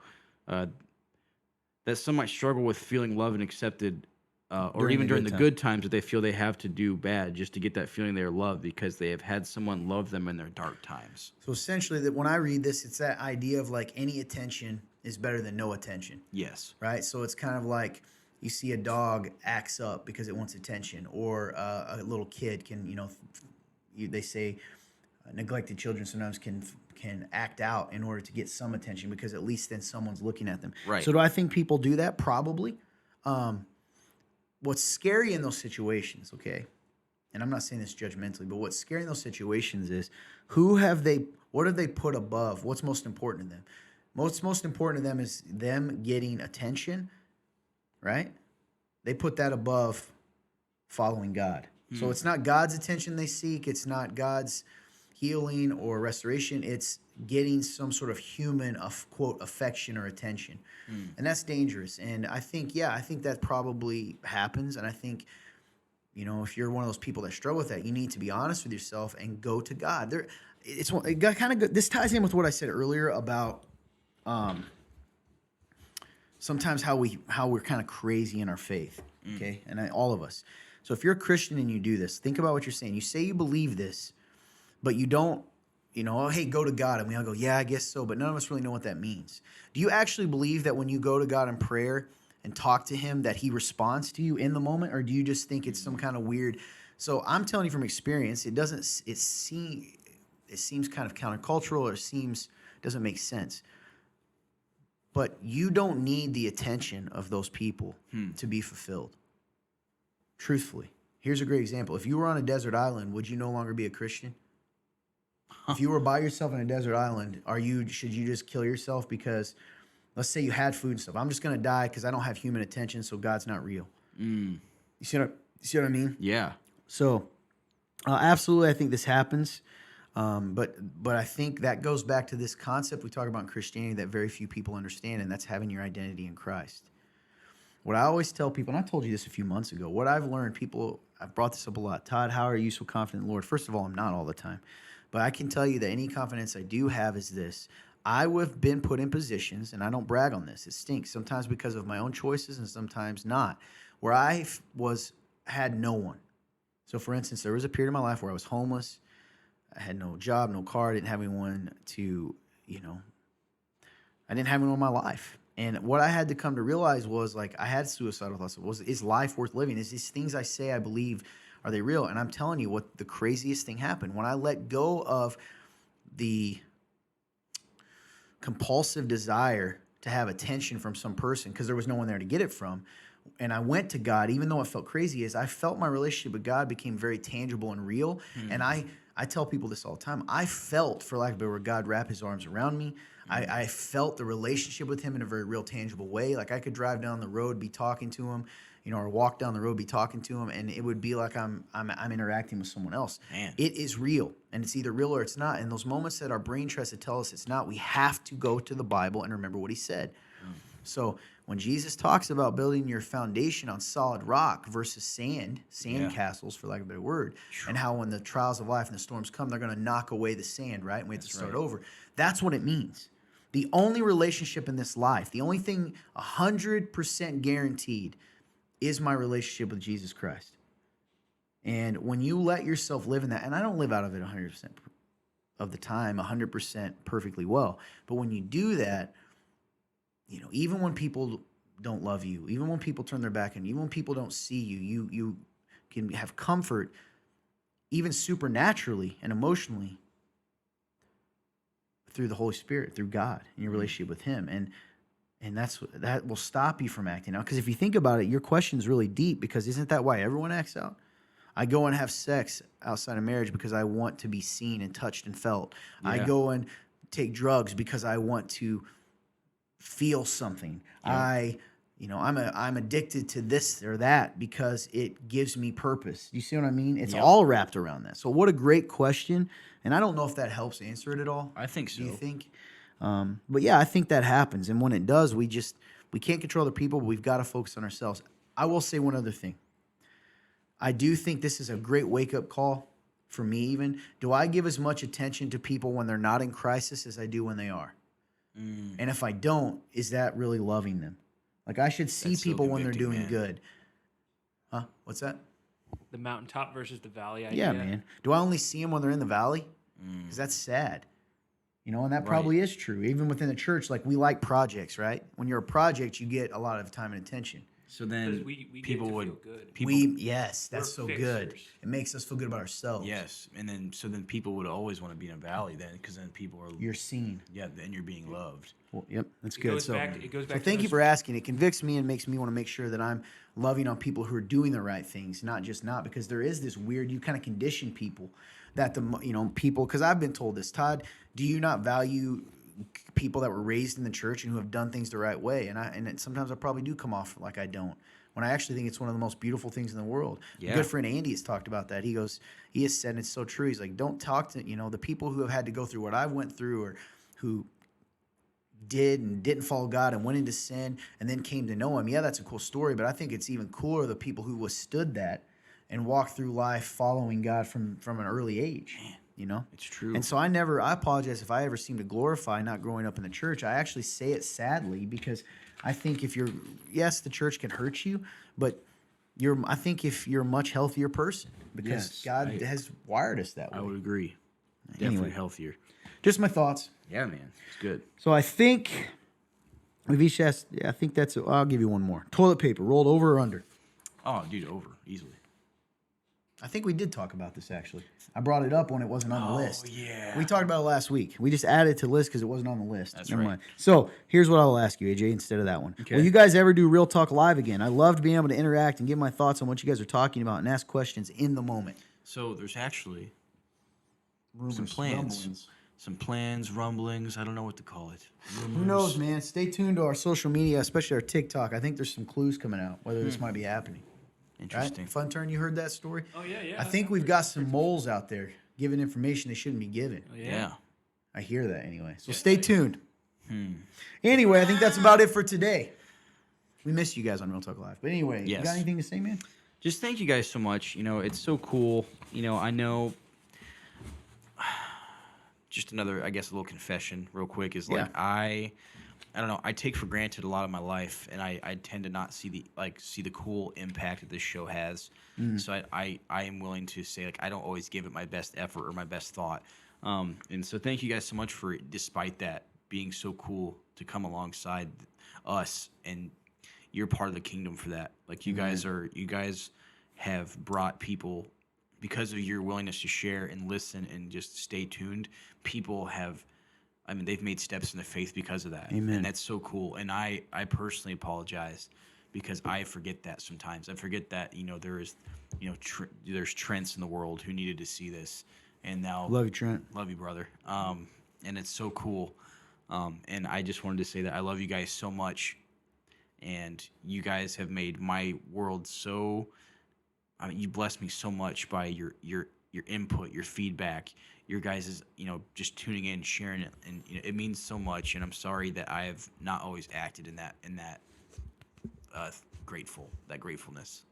That some might struggle with feeling loved and accepted, or even during the good times that they feel they have to do bad just to get that feeling they're loved because they have had someone love them in their dark times. So essentially, that when I read this, it's that idea of like any attention is better than no attention, Yes. right? So it's kind of like you see a dog acts up because it wants attention, or a little kid can, they say neglected children sometimes can act out in order to get some attention because at least then someone's looking at them. Right. So do I think people do that? Probably. What's scary in those situations, okay, and I'm not saying this judgmentally, but what's scary in those situations is what have they put above? What's most important to them? What's most important to them is them getting attention, right? They put that above following God. So it's not God's attention they seek. It's not God's healing or restoration. It's getting some sort of human, quote, affection or attention. And that's dangerous. And I think that probably happens. And I think, if you're one of those people that struggle with that, you need to be honest with yourself and go to God. This ties in with what I said earlier about sometimes how we're kind of crazy in our faith, okay? And all of us. So if you're a Christian and you do this, think about what you're saying. You say you believe this, but you don't, oh, hey, go to God. And we all go, yeah, I guess so. But none of us really know what that means. Do you actually believe that when you go to God in prayer and talk to him that he responds to you in the moment? Or do you just think it's some kind of weird? So I'm telling you from experience, it seems kind of countercultural, or doesn't make sense. But you don't need the attention of those people to be fulfilled. Truthfully. Here's a great example. If you were on a desert island, would you no longer be a Christian? If you were by yourself in a desert island, should you just kill yourself because, let's say you had food and stuff. I'm just going to die because I don't have human attention, so God's not real. You see what I mean? Yeah. So, absolutely, I think this happens. But I think that goes back to this concept we talk about in Christianity that very few people understand, and that's having your identity in Christ. What I always tell people, and I told you this a few months ago, what I've learned, I've brought this up a lot. Todd, how are you so confident in the Lord? First of all, I'm not all the time. But I can tell you that any confidence I do have is this. I have been put in positions, and I don't brag on this. It stinks, sometimes because of my own choices and sometimes not, where I had no one. So, for instance, there was a period in my life where I was homeless. I had no job, no car. I didn't have anyone to, I didn't have anyone in my life. And what I had to come to realize was, like, I had suicidal thoughts. Is life worth living? Is these things I say I believe, are they real? And I'm telling you what the craziest thing happened. When I let go of the compulsive desire to have attention from some person because there was no one there to get it from, and I went to God, even though it felt crazy, I felt my relationship with God became very tangible and real. And I tell people this all the time. I felt, for lack of a better word, God wrap his arms around me. I felt the relationship with him in a very real, tangible way. Like I could drive down the road, be talking to him, or walk down the road, be talking to him, and it would be like I'm interacting with someone else. Man. It is real, and it's either real or it's not. And those moments that our brain tries to tell us it's not, we have to go to the Bible and remember what he said. So when Jesus talks about building your foundation on solid rock versus sand castles, for lack of a better word, and how when the trials of life and the storms come, they're going to knock away the sand, right? And we have to start over. That's what it means. The only relationship in this life, the only thing 100% guaranteed is my relationship with Jesus Christ. And when you let yourself live in that, and I don't live out of it 100% of the time, 100% perfectly well, but when you do that, even when people don't love you, even when people turn their back on you, even when people don't see you, you can have comfort, even supernaturally and emotionally, through the Holy Spirit, through God, and your relationship with him. And that will stop you from acting out. Because if you think about it, your question is really deep, because isn't that why everyone acts out? I go and have sex outside of marriage because I want to be seen and touched and felt. Yeah. I go and take drugs because I want to feel something. Yeah. I'm addicted to this or that because it gives me purpose. You see what I mean? It's all wrapped around that. So what a great question. And I don't know if that helps answer it at all. I think so. Do you think? But yeah, I think that happens. And when it does, we can't control other people, but we've got to focus on ourselves. I will say one other thing. I do think this is a great wake-up call for me even. Do I give as much attention to people when they're not in crisis as I do when they are? And if I don't, is that really loving them? Like I should see people when they're doing good. Huh? What's that? The mountaintop versus the valley idea. Yeah, man. Do I only see them when they're in the valley? Because that's sad. And that probably is true. Even within the church, like we like projects, right? When you're a project, you get a lot of time and attention. So then we people get to would feel good. Yes, that's so good. It makes us feel good about ourselves. Yes, and then people would always want to be in a valley then, because then people are you're seen. Yeah, then you're being loved. Well, yep, that's It good. goes back So to thank you for asking. It convicts me and makes me want to make sure that I'm loving on people who are doing the right things, not because there is this weird, you kind of condition people that people, because I've been told this, Todd, do you not value people that were raised in the church and who have done things the right way? And sometimes I probably do come off like I don't, when I actually think it's one of the most beautiful things in the world. Yeah. Good friend Andy has talked about that. He has said, and it's so true, he's like, don't talk to the people who have had to go through what I went through, or who did and didn't follow God and went into sin and then came to know him. Yeah, that's a cool story, but I think it's even cooler the people who withstood that and walked through life following God from an early age. Man, it's true. And so I apologize if I ever seem to glorify not growing up in the church. I actually say it sadly, because I think yes, the church can hurt you, but I think if you're a much healthier person because Yes, God has wired us that way. I would agree. Anyway. Definitely healthier. Just my thoughts. Yeah, man. It's good. So I think we've each asked. Yeah, I think that's it. I'll give you one more. Toilet paper rolled over or under? Oh, dude, over. Easily. I think we did talk about this actually. I brought it up when it wasn't on the list. Yeah. We talked about it last week. We just added it to the list because it wasn't on the list. That's Never right. mind. So here's what I will ask you, AJ, instead of that one. Okay. Will you guys ever do Real Talk Live again? I loved being able to interact and give my thoughts on what you guys are talking about and ask questions in the moment. So there's actually Rumors, some plans. rumblings. Some plans, rumblings. I don't know what to call it. Who knows, man? Stay tuned to our social media, especially our TikTok. I think there's some clues coming out whether this might be happening. Interesting. Right? Fun Turn, you heard that story? Oh yeah. I think we've got some moles out there giving information they shouldn't be giving. Oh, Yeah. I hear that anyway. So stay tuned. Anyway, I think that's about it for today. We missed you guys on Real Talk Live. But anyway, you Yes. got anything to say, man? Just thank you guys so much. You know, it's so cool. You know, I know. Just another, I guess, a little confession, real quick, is like Yeah. I don't know. I take for granted a lot of my life, and I tend to not see the cool impact that this show has. So I am willing to say like I don't always give it my best effort or my best thought. And so thank you guys so much for, despite that, being so cool to come alongside us, and you're part of the kingdom for that. Like you guys have brought people, because of your willingness to share and listen and just stay tuned. People have, I mean, they've made steps in the faith because of that. Amen. And that's so cool. And I personally apologize because I forget that sometimes. I forget that, you know, there is, you know, there's Trents in the world who needed to see this. And now, Love you, Trent. love you, brother. And it's so cool. And I just wanted to say that I love you guys so much. And you guys have made my world so, I mean, you blessed me so much by your input, your feedback, your guys' you know, just tuning in, sharing it, and you know, it means so much. And I'm sorry that I have not always acted in that gratefulness.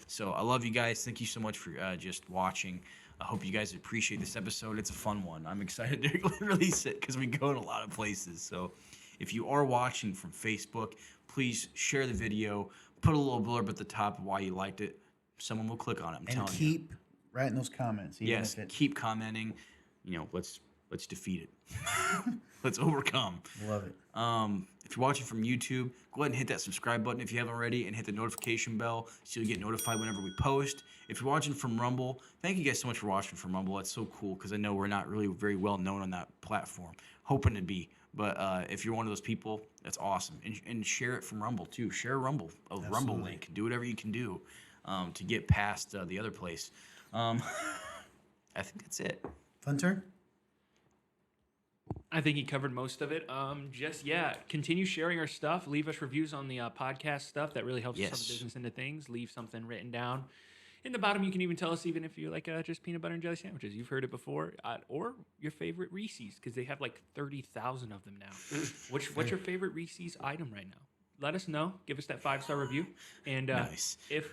So I love you guys. Thank you so much for just watching. I hope you guys appreciate this episode. It's a fun one. I'm excited to release it because we go in a lot of places. So if you are watching from Facebook, please share the video. Put a little blurb at the top of why you liked it. Someone will click on it. I'm And telling you. keep writing those comments. Even Yes, if it, keep commenting. You know, let's defeat it. Let's overcome. love it. If you're watching from YouTube, go ahead and hit that subscribe button if you haven't already, and hit the notification bell so you get notified whenever we post. If you're watching from Rumble, thank you guys so much for watching from Rumble. That's so cool because I know we're not really very well known on that platform. Hoping to be. But if you're one of those people, that's awesome. And share it from Rumble too. Share Rumble, Rumble link. Do whatever you can do to get past the other place. I think that's it. Fun Turn? I think he covered most of it. Continue sharing our stuff. Leave us reviews on the podcast stuff. That really helps us on the business into things. Leave something written down. In the bottom, you can even tell us even if you like just peanut butter and jelly sandwiches. You've heard it before. Or your favorite Reese's, because they have like 30,000 of them now. What's your favorite Reese's item right now? Let us know. Give us that 5-star review. And Nice. if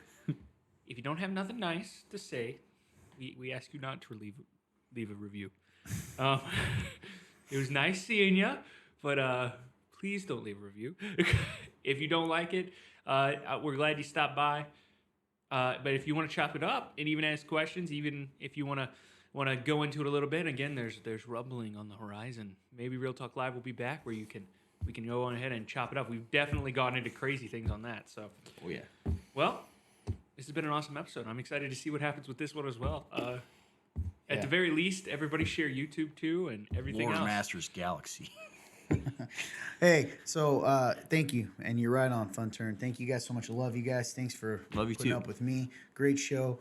you don't have nothing nice to say, we ask you not to leave a review. It was nice seeing you, but please don't leave a review. If you don't like it, we're glad you stopped by. But if you want to chop it up and even ask questions, even if you want to go into it a little bit, again, there's rumbling on the horizon. Maybe Real Talk Live will be back where we can go on ahead and chop it up. We've definitely gotten into crazy things on that. So, Oh yeah. well, this has been an awesome episode. I'm excited to see what happens with this one as well. At the very least, everybody share YouTube too and everything else. Loremaster Galaxy. Hey, so thank you. And you're right on, Fun Turn. Thank you guys so much. I love you guys. Thanks for Love you putting too. up with me. Great show.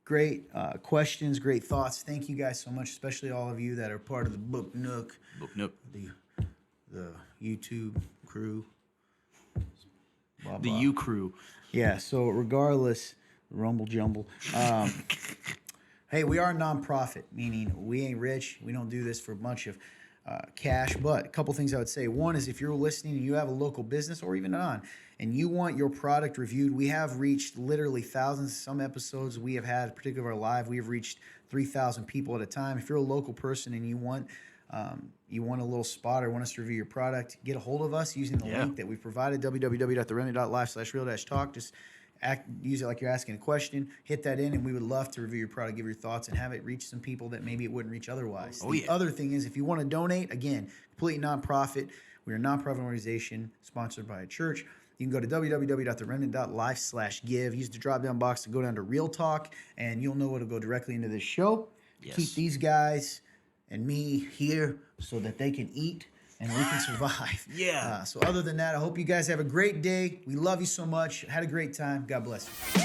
Great questions, great thoughts. Thank you guys so much, especially all of you that are part of the Book Nook, Book Nook. the YouTube crew. Blah, The blah. U crew. Yeah, so regardless, rumble jumble. Hey, we are a nonprofit, meaning we ain't rich. We don't do this for a bunch of cash. But a couple things I would say. One is if you're listening and you have a local business or even on, and you want your product reviewed, we have reached literally thousands. Some episodes we have had, particularly our live, we have reached 3,000 people at a time. If you're a local person and you want a little spot or want us to review your product, get a hold of us using the link that we provided, www.theremnant.live/real-talk. Just use it like you're asking a question. Hit that in, and we would love to review your product, give your thoughts, and have it reach some people that maybe it wouldn't reach otherwise. The other thing is, if you want to donate, again, complete nonprofit. We're a nonprofit organization sponsored by a church. You can go to www.theremnant.life/give. Use the drop-down box to go down to Real Talk, and you'll know it'll go directly into this show. Yes. Keep these guys and me here so that they can eat and we can survive. Yeah. So other than that, I hope you guys have a great day. We love you so much. Had a great time. God bless you.